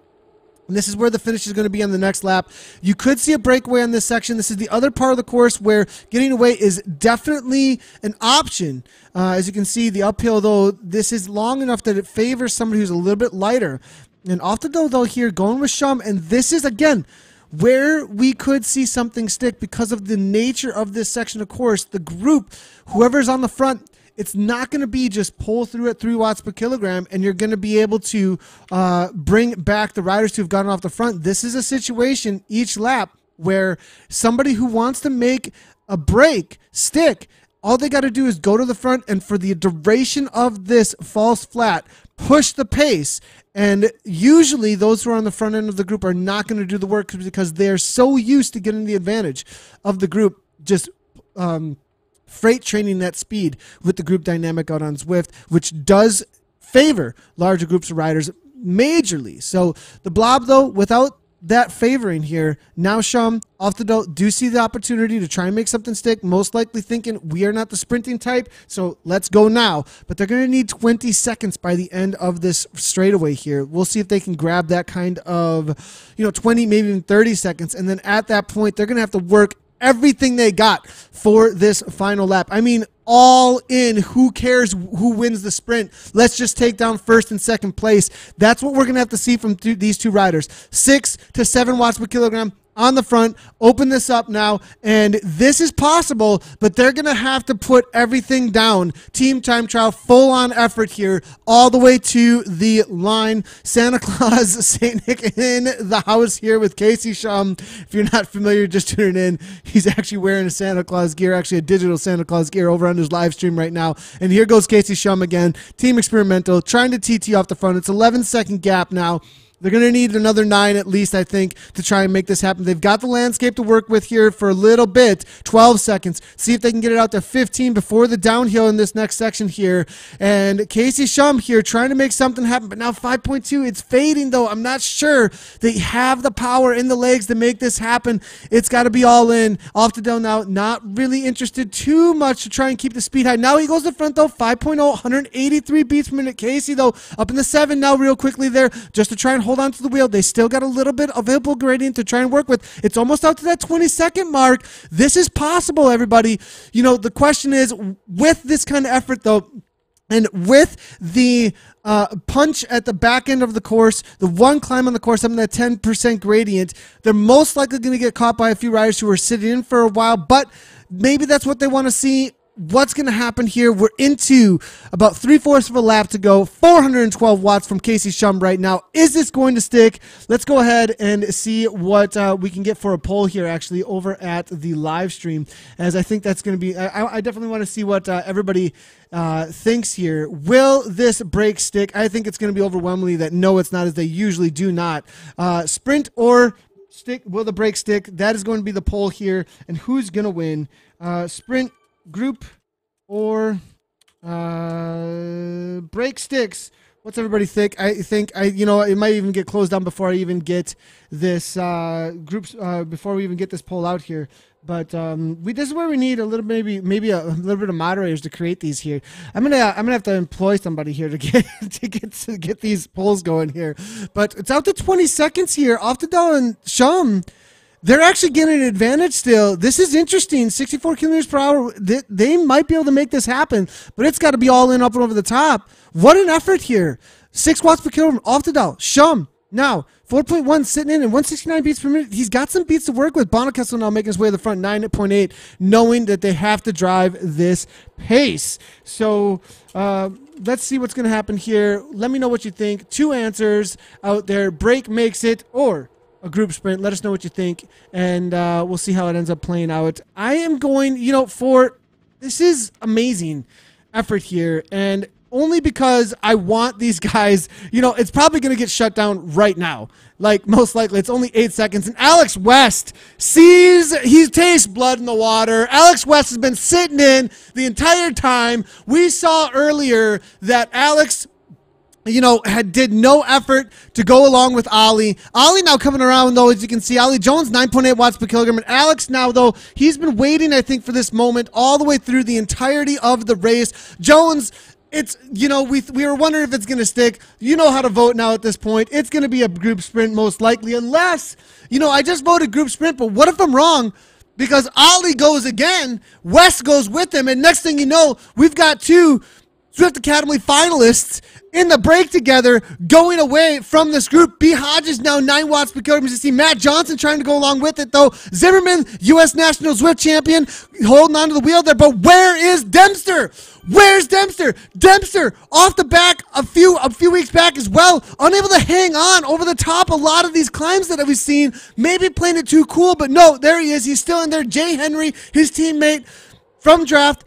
And this is where the finish is going to be on the next lap. You could see a breakaway on this section. This is the other part of the course where getting away is definitely an option. As you can see, the uphill, though, this is long enough that it favors somebody who's a little bit lighter. And off the though here, going with Shum, and this is, again, where we could see something stick because of the nature of this section of course. The group, whoever's on the front, it's not going to be just pull through at 3 watts per kilogram and you're going to be able to bring back the riders who've gotten off the front. This is a situation each lap where somebody who wants to make a break stick, all they got to do is go to the front and for the duration of this false flat, push the pace. And usually those who are on the front end of the group are not going to do the work because they're so used to getting the advantage of the group, just freight training that speed with the group dynamic out on Zwift, which does favor larger groups of riders majorly. So the blob, though, without that favoring here, now Shum off the do see the opportunity to try and make something stick, most likely thinking we are not the sprinting type, so let's go now. But they're going to need 20 seconds by the end of this straightaway here. We'll see if they can grab that kind of 20, maybe even 30 seconds, and then at that point they're going to have to work everything they got for this final lap. I mean, all in. Who cares who wins the sprint? Let's just take down first and second place. That's what we're going to have to see from these two riders. 6 to 7 watts per kilogram on the front. Open this up now, and this is possible, but they're going to have to put everything down. Team time trial, full-on effort here, all the way to the line. Santa Claus, St. Nick in the house here with Casey Shum. If you're not familiar, just tuning in. He's actually wearing a Santa Claus gear, actually a digital Santa Claus gear over on his live stream right now. And here goes Casey Shum again. Team Experimental, trying to TT off the front. It's 11-second gap now. They're going to need another 9 at least, I think, to try and make this happen. They've got the landscape to work with here for a little bit. 12 seconds. See if they can get it out to 15 before the downhill in this next section here. And Casey Shum here trying to make something happen, but now 5.2. It's fading, though. I'm not sure they have the power in the legs to make this happen. It's got to be all in. Off the down now. Not really interested too much to try and keep the speed high. Now he goes to the front, though. 5.0, 183 beats per minute. Casey, though, up in the 7 now real quickly there just to try and hold on to the wheel. They still got a little bit of available gradient to try and work with. It's almost out to that 20-second mark. This is possible, everybody. The question is, with this kind of effort, though, and with the punch at the back end of the course, the one climb on the course, having that 10% gradient, they're most likely going to get caught by a few riders who are sitting in for a while, but maybe that's what they want to see. What's going to happen here? We're into about 3/4 of a lap to go. 412 watts from Casey Shum right now. Is this going to stick? Let's go ahead and see what we can get for a poll here, actually, over at the live stream, as I think that's going to be, I definitely want to see what everybody thinks here. Will this break stick? I think it's going to be overwhelmingly that no, it's not, as they usually do not. Sprint or stick? Will the break stick? That is going to be the poll here, and who's going to win? Sprint, group, or break sticks. What's everybody think? I think it might even get closed down before I even get this groups before we even get this poll out here. But this is where we need a little maybe a little bit of moderators to create these here. I'm gonna have to employ somebody here to get these polls going here. But it's out to 20 seconds here. Oftedal and Shum, they're actually getting an advantage still. This is interesting. 64 kilometers per hour. They might be able to make this happen, but it's got to be all in, up and over the top. What an effort here. 6 watts per kilogram. Oftedal, Shum. Now, 4.1 sitting in and 169 beats per minute. He's got some beats to work with. Bonakessel now making his way to the front, 9.8, knowing that they have to drive this pace. So let's see what's going to happen here. Let me know what you think. 2 answers out there. Break makes it or a group sprint. Let us know what you think, and we'll see how it ends up playing out. I am going, this is amazing effort here, and only because I want these guys, it's probably going to get shut down right now. Like, most likely. It's only 8 seconds. And Alex West he tastes blood in the water. Alex West has been sitting in the entire time. We saw earlier that Alex did no effort to go along with Ollie. Ollie now coming around, though, as you can see. Ollie Jones, 9.8 watts per kilogram. And Alex now, though, he's been waiting, I think, for this moment all the way through the entirety of the race. Jones, it's, we were wondering if it's going to stick. You know how to vote now at this point. It's going to be a group sprint most likely, unless, I just voted group sprint, but what if I'm wrong? Because Ollie goes again, West goes with him, and next thing you know, we've got 2 Swift Academy finalists in the break together, going away from this group. B. Hodges now 9 watts per kilogram. You see Matt Johnson trying to go along with it, though. Zimmerman, U.S. National Zwift champion, holding onto the wheel there. But where is Dempster? Where's Dempster? Dempster off the back a few weeks back as well, unable to hang on over the top a lot of these climbs that we've seen. Maybe playing it too cool, but no, there he is. He's still in there. Jay Henry, his teammate from draft,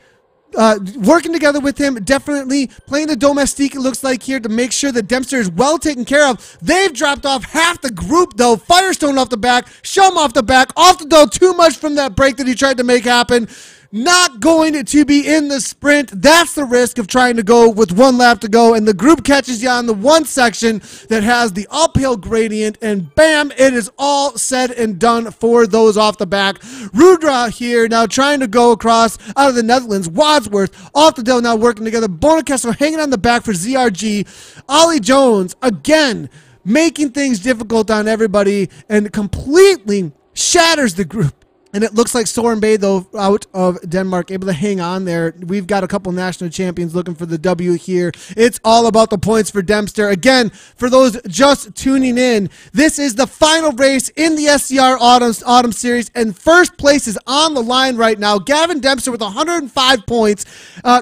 working together with him, definitely playing the domestique, it looks like here, to make sure that Dempster is well taken care of. They've dropped off half the group, though. Firestone off the back, Shum off the back, off the dough, too much from that break that he tried to make happen. Not going to be in the sprint. That's the risk of trying to go with 1 lap to go, and the group catches you on the one section that has the uphill gradient, and bam, it is all said and done for those off the back. Rudra here now trying to go across out of the Netherlands. Wadsworth off the hill now working together. Bonakessel hanging on the back for ZRG. Ollie Jones again making things difficult on everybody and completely shatters the group. And it looks like Soren Bay, though, out of Denmark, able to hang on there. We've got a couple national champions looking for the W here. It's all about the points for Dempster. Again, for those just tuning in, this is the final race in the SZR Autumn Series, and first place is on the line right now. Gavin Dempster with 105 points.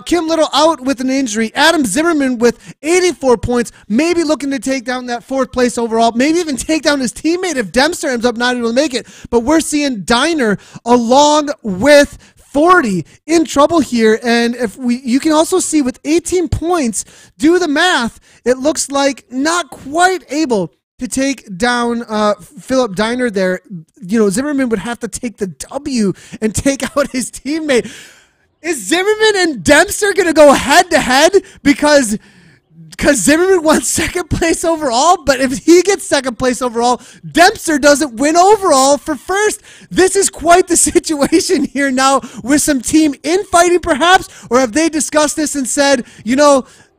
Kim Little out with an injury. Adam Zimmerman with 84 points, maybe looking to take down that 4th place overall, maybe even take down his teammate if Dempster ends up not able to make it. But we're seeing Diner along with 40 in trouble here, and you can also see with 18 points, do the math, it looks like not quite able to take down Philip Diner there. Zimmerman would have to take the W and take out his teammate. Is Zimmerman and Dempster going to go head-to-head because Zimmerman won 2nd place overall, but if he gets 2nd place overall, Dempster doesn't win overall for 1st. This is quite the situation here now with some team infighting perhaps, or have they discussed this and said,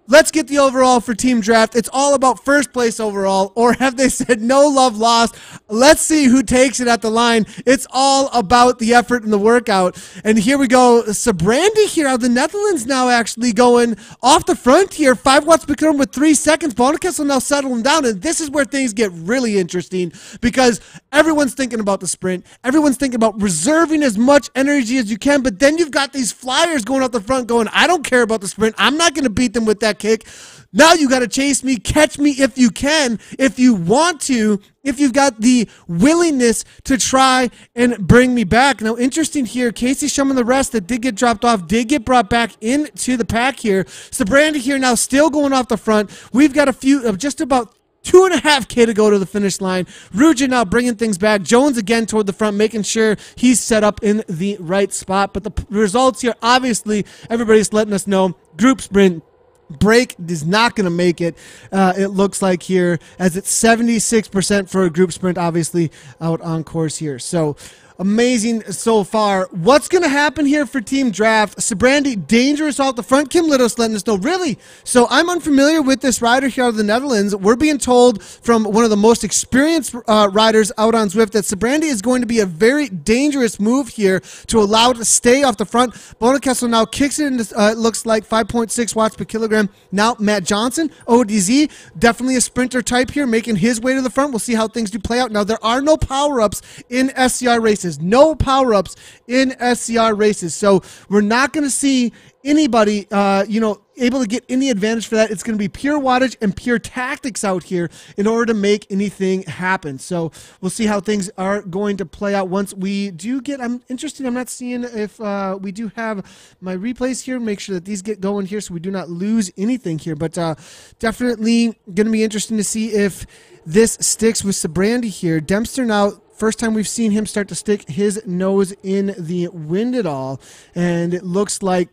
let's get the overall for team draft. It's all about 1st place overall. Or have they said no love lost? Let's see who takes it at the line. It's all about the effort and the workout. And here we go. Sabrandi here out of the Netherlands now actually going off the front here. 5 watts per kilogram with 3 seconds. Bonakessel now settling down. And this is where things get really interesting because everyone's thinking about the sprint. Everyone's thinking about reserving as much energy as you can. But then you've got these flyers going out the front going, I don't care about the sprint. I'm not going to beat them with that kick. Now you got to chase me, catch me if you can, if you want to, if you've got the willingness to try and bring me back. Now, interesting here, Casey Shum and the rest that did get dropped off did get brought back into the pack here. Sabrandi here now still going off the front. We've got a few of just about 2.5K to go to the finish line. Ruja now bringing things back. Jones again toward the front, making sure he's set up in the right spot. But the results here, obviously, everybody's letting us know. Group sprint. break is not going to make it, it looks like here, as it's 76% for a group sprint, obviously out on course here. So amazing so far. What's going to happen here for Team Draft? Sabrandi, dangerous off the front. Kim Little's letting us know. Really? So I'm unfamiliar with this rider here out of the Netherlands. We're being told from one of the most experienced riders out on Zwift that Sabrandi is going to be a very dangerous move here to allow it to stay off the front. Bonekessel now kicks it into, it looks like 5.6 watts per kilogram. Now Matt Johnson, ODZ, definitely a sprinter type here, making his way to the front. We'll see how things do play out. Now, there are no power-ups in SCR races. No power-ups in SCR races. So we're not going to see anybody, able to get any advantage for that. It's going to be pure wattage and pure tactics out here in order to make anything happen. So we'll see how things are going to play out once we do get, I'm interested, I'm not seeing if we do have my replays here, make sure that these get going here so we do not lose anything here, but definitely going to be interesting to see if this sticks with Sabrandi here. Dempster now, first time we've seen him start to stick his nose in the wind at all, and it looks like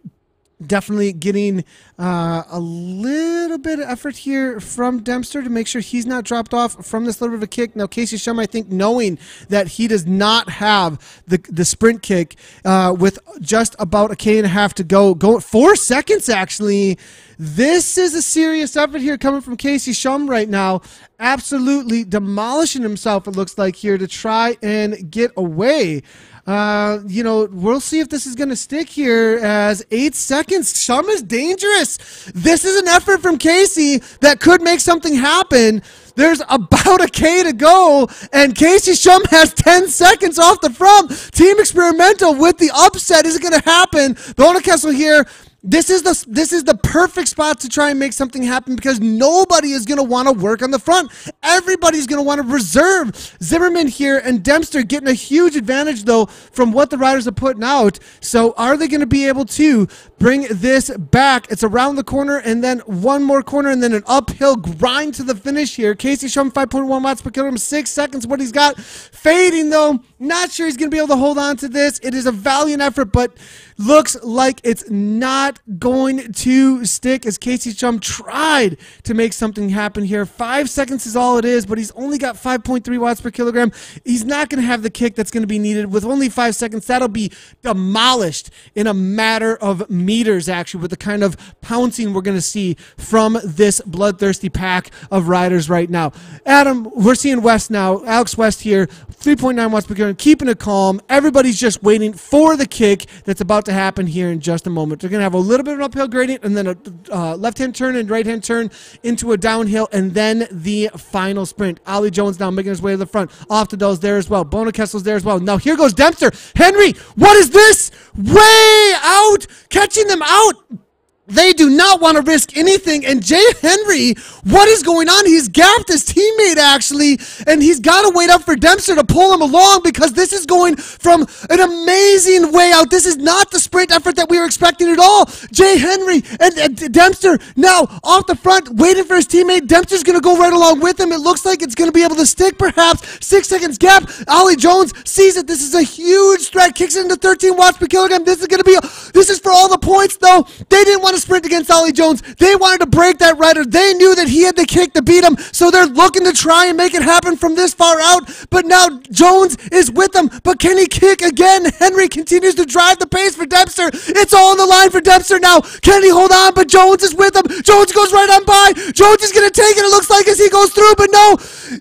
definitely getting a little bit of effort here from Dempster to make sure he's not dropped off from this little bit of a kick. Now, Casey Shum, I think, knowing that he does not have the sprint kick with just about a K.5 to go 4 seconds, actually. This is a serious effort here coming from Casey Shum right now. Absolutely demolishing himself, it looks like, here to try and get away. We'll see if this is going to stick here as 8 seconds. Shum is dangerous. This is an effort from Casey that could make something happen. There's about a K to go, and Casey Shum has 10 seconds off the front. Team Experimental with the upset. Is it going to happen? Bonekessel here. This is the perfect spot to try and make something happen because nobody is going to want to work on the front. Everybody's going to want to reserve. Zimmerman here and Dempster getting a huge advantage, though, from what the riders are putting out. So are they going to be able to bring this back? It's around the corner and then one more corner and then an uphill grind to the finish here. Casey Shum, 5.1 watts per kilogram, 6 seconds. What he's got fading, though. Not sure he's going to be able to hold on to this. It is a valiant effort, but looks like it's not going to stick as Casey Shum tried to make something happen here. 5 seconds is all it is, but he's only got 5.3 watts per kilogram. He's not going to have the kick that's going to be needed. With only 5 seconds, that'll be demolished in a matter of meters, actually, with the kind of pouncing we're going to see from this bloodthirsty pack of riders right now. Adam, we're seeing West now. Alex West here, 3.9 watts per kilogram, keeping it calm. Everybody's just waiting for the kick that's about to happen here in just a moment. They're going to have a little bit of an uphill gradient and then a left-hand turn and right-hand turn into a downhill and then the final sprint. Ollie Jones now making his way to the front. Oftedal's there as well. Bonekessel's there as well. Now here goes Dempster. Henry, what is this? Way out, catching them out. They do not want to risk anything. And Jay Henry, what is going on? He's gapped his teammate, actually, and he's got to wait up for Dempster to pull him along because this is going from an amazing way out. This is not the sprint effort that we were expecting at all. Jay Henry and Dempster now off the front, waiting for his teammate. Dempster's going to go right along with him. It looks like it's going to be able to stick, perhaps. 6 seconds gap. Ollie Jones sees it. This is a huge threat. Kicks it into 13 watts per kilogram. This is for all the points, though. They didn't want to sprint against Ollie Jones. They wanted to break that rider. They knew that he had the kick to beat him, so they're looking to try and make it happen from this far out, but now Jones is with them, but can he kick again? Henry continues to drive the pace for Dempster. It's all on the line for Dempster now. Can he hold on? But Jones is with him. Jones goes right on by. Jones is going to take it, it looks like, as he goes through, but no.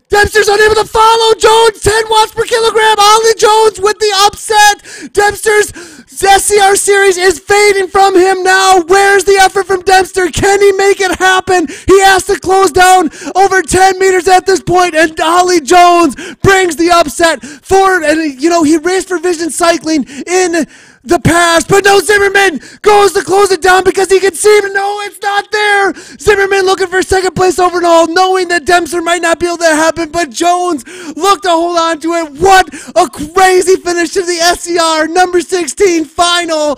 Dempster's unable to follow. Jones, 10 watts per kilogram. Ollie Jones with the upset. Dempster's SZR Series is fading from him now. Where's the effort from Dempster? Can he make it happen? He has to close down over 10 meters at this point, and Ollie Jones brings the upset forward. And, he raced for Vision Cycling in the past, but no, Zimmerman goes to close it down because he can see him. No, it's not there. Zimmerman looking for second place overall, knowing that Dempster might not be able to happen, but Jones looked to hold on to it. What a crazy finish to the SCR number 16 final.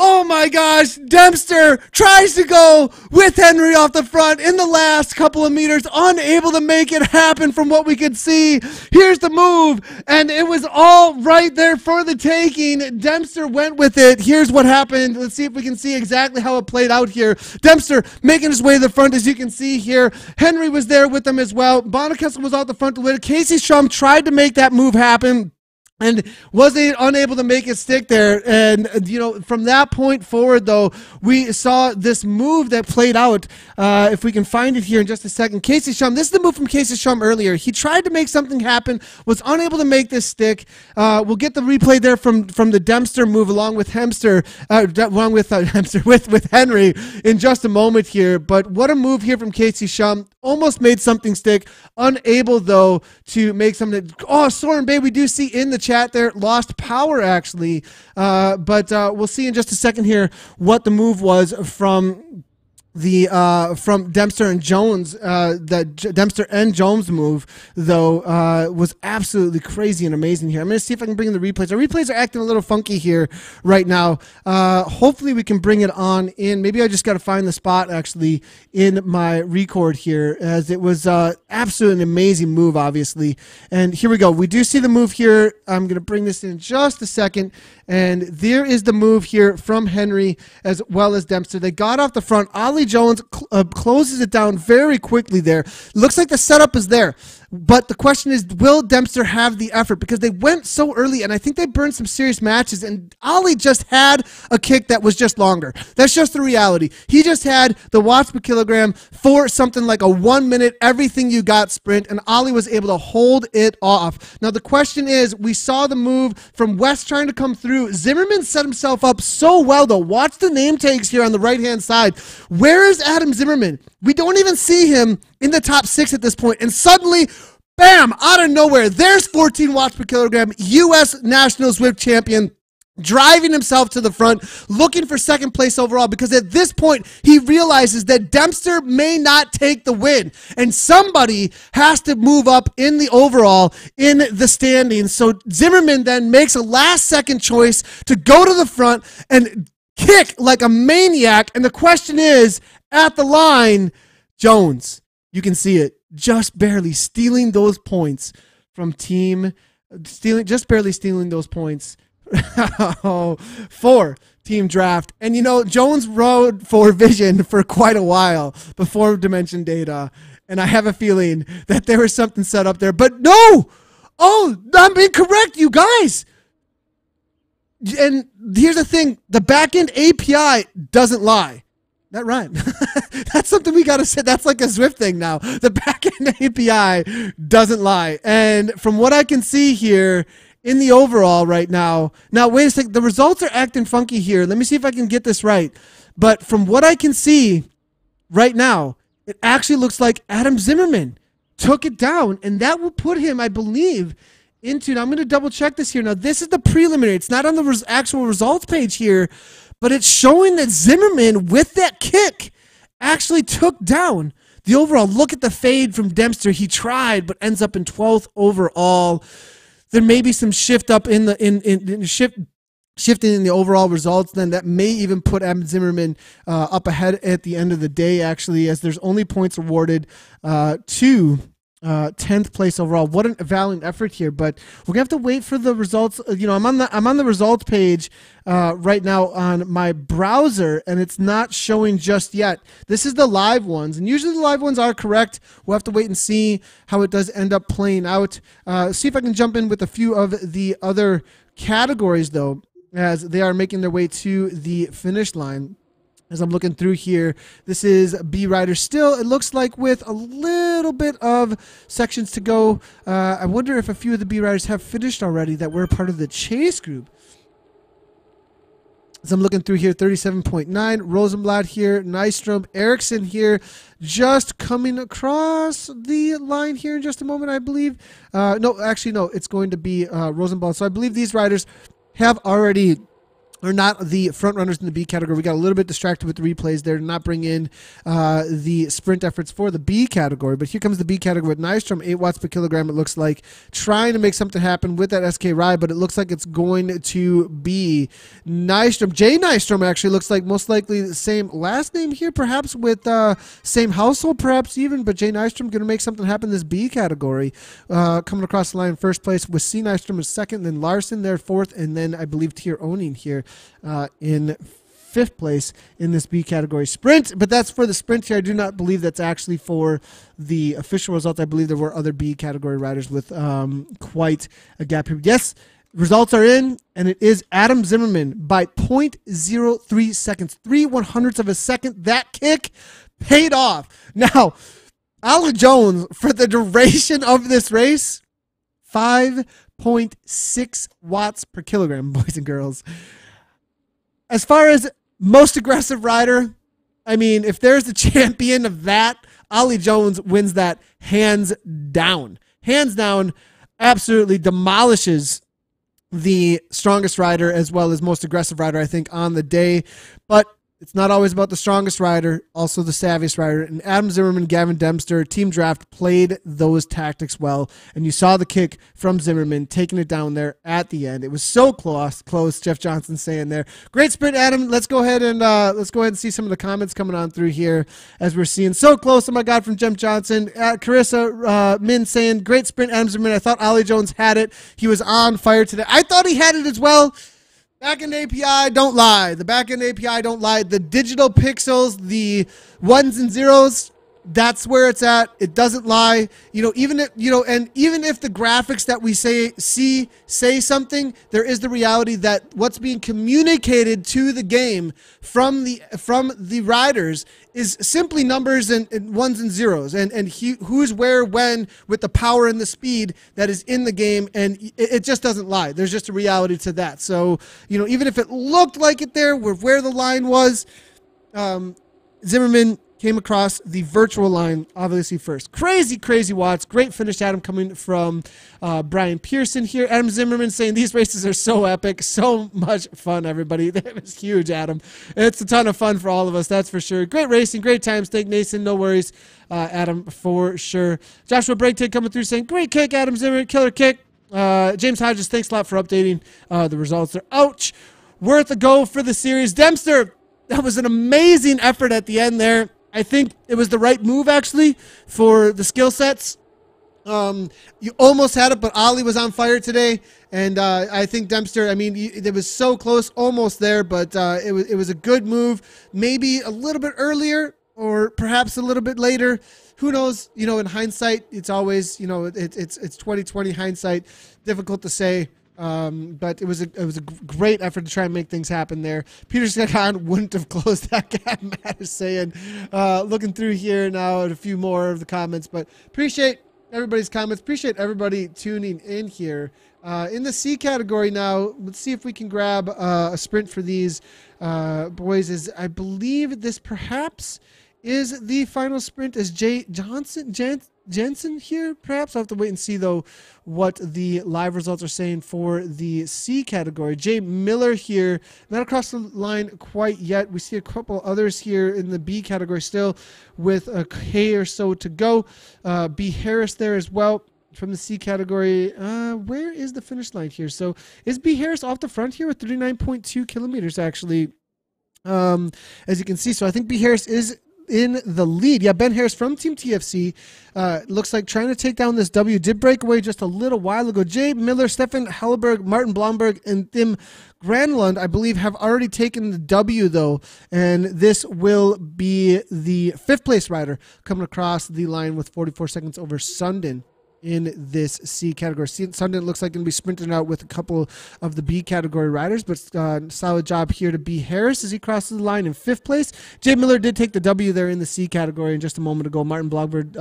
Oh my gosh, Dempster tries to go with Henry off the front in the last couple of meters, unable to make it happen from what we could see. Here's the move, and it was all right there for the taking. Dempster went with it. Here's what happened. Let's see if we can see exactly how it played out here. Dempster making his way to the front, as you can see here. Henry was there with them as well. Bonakessel was out the front to win. Casey Shum tried to make that move happen and was unable to make it stick there. And, you know, from that point forward, though, we saw this move that played out. If we can find it here in just a second. Casey Shum, this is the move from Casey Shum earlier. He tried to make something happen, was unable to make this stick. We'll get the replay there from the Dempster move along with with Henry in just a moment here. But what a move here from Casey Shum. Almost made something stick. Unable, though, to make something. Oh, Soren Bay, we do see in the chat there, lost power, actually. But we'll see in just a second here what the move was from from Dempster and Jones. That Dempster and Jones move, though, was absolutely crazy and amazing here. I'm going to see if I can bring in the replays. Our replays are acting a little funky here right now. Hopefully we can bring it on in. Maybe I just got to find the spot, actually, in my record here, as it was absolutely an amazing move, obviously. And here we go. We do see the move here. I'm going to bring this in just a second. And there is the move here from Henry as well as Dempster. They got off the front. Ollie Jones closes it down very quickly there. Looks like the setup is there. But the question is, will Dempster have the effort? Because they went so early, and I think they burned some serious matches, and Ollie just had a kick that was just longer. That's just the reality. He just had the watts per kilogram for something like a 1 minute, everything you got sprint, and Ollie was able to hold it off. Now, the question is, we saw the move from West trying to come through. Zimmerman set himself up so well, though. Watch the name tags here on the right-hand side. Where is Adam Zimmerman? We don't even see him in the top 6 at this point, and suddenly, bam, out of nowhere, there's 14 watts per kilogram, U.S. National Zwift champion, driving himself to the front, looking for second place overall, because at this point, he realizes that Dempster may not take the win, and somebody has to move up in the overall in the standings. So Zimmerman then makes a last-second choice to go to the front and kick like a maniac, and the question is, at the line, Jones, you can see it, just barely stealing those points from just barely stealing those points for Team Draft. And, you know, Jones rode for Vision for quite a while before Dimension Data, and I have a feeling that there was something set up there. But no! Oh, I'm incorrect, you guys! And here's the thing, the backend API doesn't lie. That rhymed. That's something we got to say. That's like a Zwift thing now. The backend API doesn't lie. And from what I can see here in the overall right now, wait a second. The results are acting funky here. Let me see if I can get this right. But from what I can see right now, it actually looks like Adam Zimmerman took it down. And that will put him, I believe, into, now I'm going to double check this here. Now, this is the preliminary. It's not on the actual results page here, but it's showing that Zimmerman, with that kick, actually took down the overall. Look at the fade from Dempster. He tried, but ends up in 12th overall. There may be some shift up in the shifting in the overall results. Then that may even put Adam Zimmerman up ahead at the end of the day, actually, as there's only points awarded to 10th place overall. What a valiant effort here, but we're gonna have to wait for the results. You know, I'm on the results page right now on my browser, and it's not showing just yet. This is the live ones, and usually the live ones are correct. We'll have to wait and see how it does end up playing out. See if I can jump in with a few of the other categories, though, as they are making their way to the finish line. As I'm looking through here, this is B Rider still, it looks like, with a little bit of sections to go. I wonder if a few of the B Riders have finished already that were part of the chase group. As I'm looking through here, 37.9, Rosenblatt here, Nystrom, Ericsson here, just coming across the line here in just a moment, I believe. No, actually, no, it's going to be Rosenblatt. So I believe these riders have already or not the front runners in the B category. We got a little bit distracted with the replays there to not bring in the sprint efforts for the B category. But here comes the B category with Nystrom, 8 watts per kilogram, it looks like, trying to make something happen with that SK ride, but it looks like it's going to be Nystrom. Jay Nystrom actually looks like most likely the same last name here, perhaps with same household, perhaps even, but Jay Nystrom going to make something happen in this B category. Coming across the line in first place with C. Nystrom in second, then Larson there fourth, and then I believe Tier Owning here in fifth place in this B category sprint. But that's for the sprint here. I do not believe that's actually for the official result. I believe there were other B category riders with quite a gap here. Yes, results are in, and it is Adam Zimmerman by 0.03 seconds, 3/100ths of a second. That kick paid off. Now, Ollie Jones, for the duration of this race, 5.6 watts per kilogram, boys and girls. As far as most aggressive rider, I mean, if there's a champion of that, Ollie Jones wins that hands down. Hands down, absolutely demolishes the strongest rider as well as most aggressive rider, I think, on the day. But it's not always about the strongest rider, also the savviest rider. And Adam Zimmerman, Gavin Dempster, Team Draft played those tactics well. And you saw the kick from Zimmerman taking it down there at the end. It was so close. Jeff Johnson saying there. Great sprint, Adam. Let's go ahead and see some of the comments coming on through here as we're seeing. So close, oh my God, from Jeff Johnson. Carissa Min saying, great sprint, Adam Zimmerman. I thought Ollie Jones had it. He was on fire today. I thought he had it as well. Backend API don't lie. The backend API don't lie. The digital pixels, the ones and zeros, that's where it's at. It doesn't lie. Even if the graphics that we say something, there is the reality that what's being communicated to the game from the riders is simply numbers and ones and zeros, and who's where when with the power and the speed that is in the game, and it just doesn't lie. There's just a reality to that. So even if it looked like it there where the line was, Zimmerman came across the virtual line, obviously first. Crazy watts. Great finish, Adam, coming from Brian Pearson here. Adam Zimmerman saying, these races are so epic. So much fun, everybody. That was huge, Adam. It's a ton of fun for all of us, that's for sure. Great racing, great times. Thank Nathan, no worries, Adam, for sure. Joshua Breaktick coming through saying, great kick, Adam Zimmerman, killer kick. James Hodges, thanks a lot for updating the results there. Ouch. Worth a go for the series. Dempster, that was an amazing effort at the end there. I think it was the right move, actually, for the skill sets. You almost had it, but Ollie was on fire today. And I think Dempster, I mean, it was so close, almost there, but it was a good move. Maybe a little bit earlier or perhaps a little bit later. Who knows? In hindsight, it's always, it's 2020 hindsight. Difficult to say. But it was a great effort to try and make things happen there. Peter Skakan wouldn't have closed that gap, Matt is saying. Looking through here now at a few more of the comments, but appreciate everybody's comments. Appreciate everybody tuning in here. In the C category now, let's see if we can grab a sprint for these boys. I believe this perhaps is the final sprint as Jay Jensen here, perhaps. I'll have to wait and see, though, what the live results are saying for the C category. Jay Miller here, not across the line quite yet. We see a couple others here in the B category still with a K or so to go. B Harris there as well from the C category. Where is the finish line here? So is B Harris off the front here with 39.2 kilometers, actually, as you can see. So I think B Harris is in the lead. Yeah, Ben Harris from Team TFC looks like trying to take down this W. Did break away just a little while ago. Jay Miller, Stefan Helleberg, Martin Blomberg, and Tim Granlund, I believe, have already taken the W, though, and this will be the fifth place rider coming across the line with 44 seconds over Sundin in this C category. Sundin looks like going to be sprinting out with a couple of the B category riders, but solid job here to B Harris as he crosses the line in fifth place. Jay Miller did take the W there in the C category in just a moment ago. Martin Blogberg,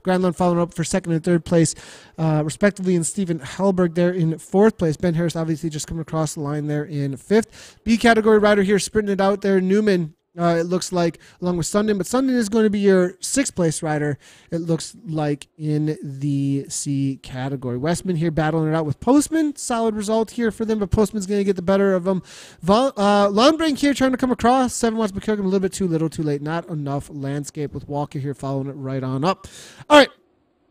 Granlund following up for second and third place, respectively, and Stephen Hellberg there in fourth place. Ben Harris obviously just coming across the line there in fifth. B category rider here sprinting it out there. Newman It looks like, along with Sundin, but Sundin is going to be your sixth place rider, it looks like, in the C category. Westman here battling it out with Postman. Solid result here for them, but Postman's going to get the better of them. Lundbrink here trying to come across. 7 watts per kilogram, a little bit too little, too late. Not enough landscape with Walker here following it right on up. All right.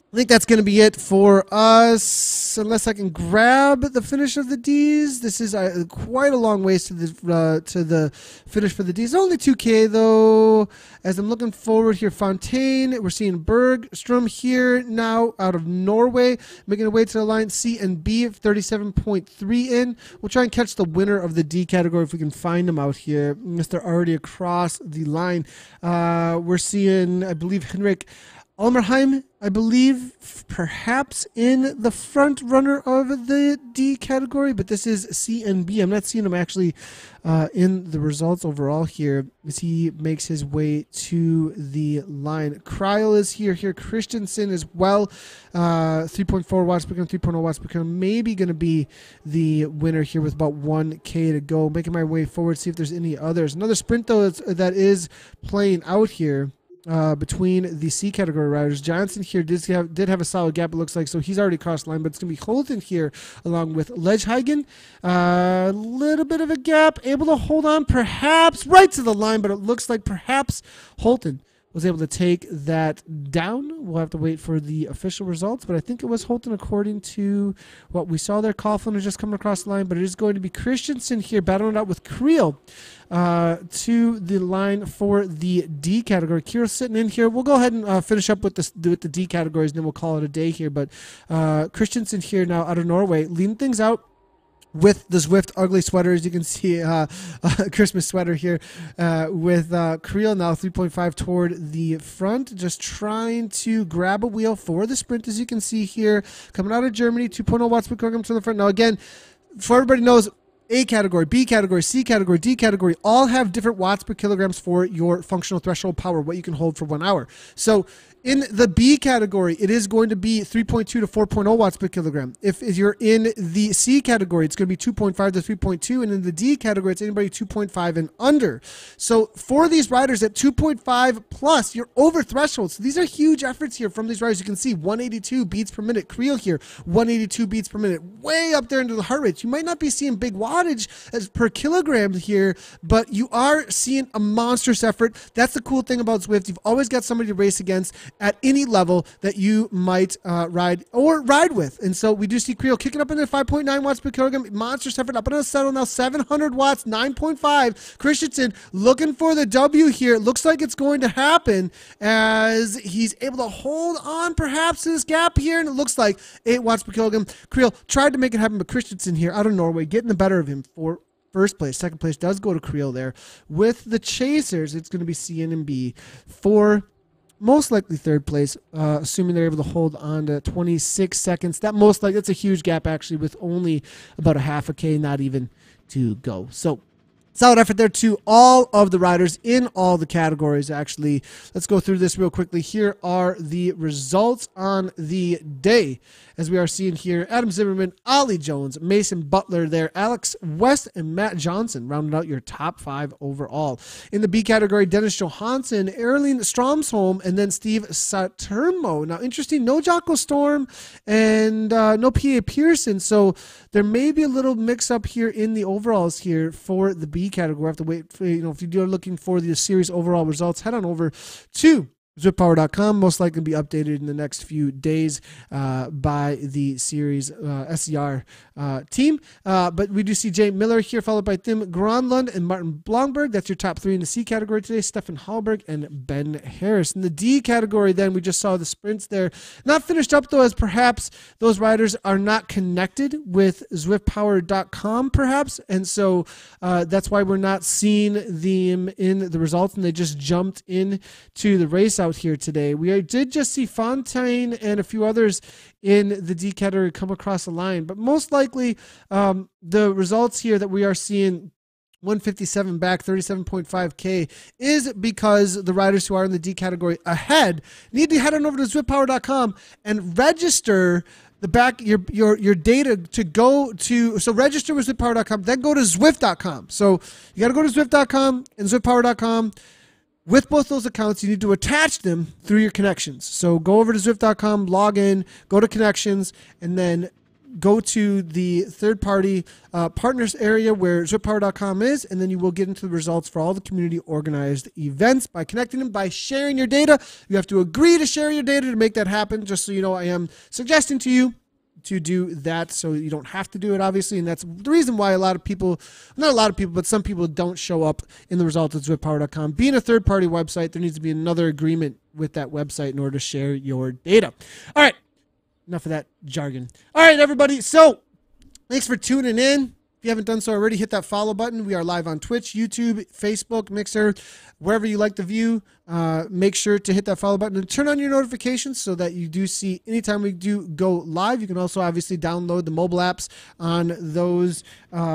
I think that's going to be it for us, unless I can grab the finish of the Ds. This is quite a long ways to the finish for the Ds. Only 2K, though. As I'm looking forward here, Fontaine. We're seeing Bergstrom here now out of Norway, making their way to the line. C and B, 37.3 in. We'll try and catch the winner of the D category if we can find them out here, unless they're already across the line. We're seeing, I believe, Henrik Almerheim, I believe, perhaps in the front runner of the D category, but this is C and B. I'm not seeing him actually in the results overall here as he makes his way to the line. Kryl is here. Christensen as well. 3.4 watts per kilogram, 3.0 watts per kilogram. Maybe going to be the winner here with about 1K to go. Making my way forward, see if there's any others. Another sprint, though, that is playing out here. Between the C category riders. Johnson here did have a solid gap, it looks like, so he's already crossed the line, but it's going to be Holton here along with Lejhagen. A little bit of a gap, able to hold on perhaps right to the line, but it looks like perhaps Holton was able to take that down. We'll have to wait for the official results, but I think it was Holton according to what we saw there. Coughlin is just coming across the line, but it is going to be Christensen here battling it out with Creel to the line for the D category. Kira's sitting in here. We'll go ahead and finish up with the D categories, and then we'll call it a day here. But Christensen here now out of Norway, leading things out with the Zwift ugly sweater. As you can see, Christmas sweater here with Creel now 3.5 toward the front, just trying to grab a wheel for the sprint. As you can see here, coming out of Germany, 2.0 watts per kilogram to the front. Now again, for everybody knows, A category, B category, C category, D category all have different watts per kilograms for your functional threshold power, what you can hold for 1 hour. So in the B category, it is going to be 3.2 to 4.0 watts per kilogram. If you're in the C category, it's going to be 2.5 to 3.2. And in the D category, it's anybody 2.5 and under. So for these riders at 2.5 plus, you're over threshold. So these are huge efforts here from these riders. You can see 182 beats per minute. Creel here, 182 beats per minute. Way up there into the heart rates. You might not be seeing big wattage as per kilogram here, but you are seeing a monstrous effort. That's the cool thing about Zwift. You've always got somebody to race against at any level that you might ride with. And so we do see Creel kicking up into 5.9 watts per kilogram. Monstrous effort up into the settle now, 700 watts, 9.5. Christensen looking for the W here. It looks like it's going to happen as he's able to hold on perhaps to this gap here, and it looks like 8 watts per kilogram. Creel tried to make it happen, but Christensen here out of Norway getting the better of him for first place. Second place does go to Creel there. With the Chasers, it's going to be C and B for most likely third place, assuming they're able to hold on to 26 seconds. That's a huge gap actually, with only about a half a K, not even to go. So solid effort there to all of the riders in all the categories, actually. Let's go through this real quickly. Here are the results on the day. As we are seeing here, Adam Zimmerman, Ollie Jones, Mason Butler there, Alex West, and Matt Johnson rounded out your top 5 overall. In the B category, Dennis Johansson, Erling Stromsholm, and then Steve Saturmo. Now, interesting, no Jocko Storm and no P.A. Pearson, so there may be a little mix-up here in the overalls here for the B category. We'll have to wait for, if you're looking for the series overall results, head on over to ZwiftPower.com, most likely be updated in the next few days by the series SZR team. But we do see Jay Miller here, followed by Tim Gronlund and Martin Blomberg. That's your top 3 in the C category today. Stefan Hallberg and Ben Harris. In the D category, then, we just saw the sprints there. Not finished up, though, as perhaps those riders are not connected with ZwiftPower.com, perhaps. And so that's why we're not seeing them in the results, and they just jumped into the race out here today. We did just see Fontaine and a few others in the D category come across the line, but most likely the results here that we are seeing 157 back, 37.5K, is because the riders who are in the D category ahead need to head on over to ZwiftPower.com and register your data to go to, so register with zwiftpower.com, then go to zwift.com. So you got to go to zwift.com and zwiftpower.com. With both those accounts, you need to attach them through your connections. So go over to zwift.com, log in, go to connections, and then go to the third-party partners area where zwiftpower.com is, and then you will get into the results for all the community-organized events by connecting them, by sharing your data. You have to agree to share your data to make that happen. Just so you know, I am suggesting to you to do that, so you don't have to do it, obviously, and that's the reason why but some people don't show up in the results of zwiftpower.com. Being a third-party website, there needs to be another agreement with that website in order to share your data. All right, enough of that jargon. All right, everybody, so thanks for tuning in. If you haven't done so already, hit that follow button. We are live on Twitch, YouTube, Facebook, Mixer, wherever you like to view. Make sure to hit that follow button and turn on your notifications so that you do see anytime we do go live. You can also obviously download the mobile apps on those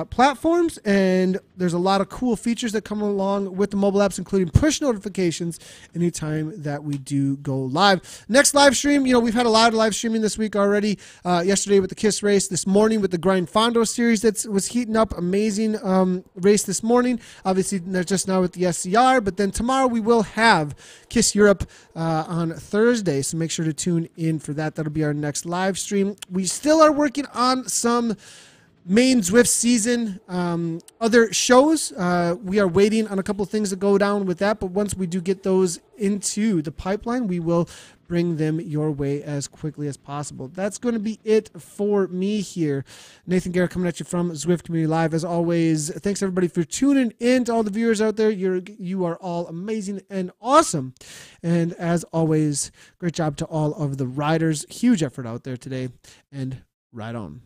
platforms, and there's a lot of cool features that come along with the mobile apps, including push notifications anytime that we do go live. Next live stream, we've had a lot of live streaming this week already. Yesterday with the KISS race, this morning with the Grind Fondo series that was heating up. Amazing race this morning. Obviously, just now with the SZR, but then tomorrow we will have KISS Europe on Thursday, so make sure to tune in for that. That'll be our next live stream. We still are working on some main Zwift season other shows. We are waiting on a couple of things to go down with that, but once we do get those into the pipeline, we will bring them your way as quickly as possible. That's going to be it for me here. Nathan Garrett coming at you from Zwift Community Live. As always, thanks everybody for tuning in. To all the viewers out there, you are all amazing and awesome. And as always, great job to all of the riders. Huge effort out there today, and ride on.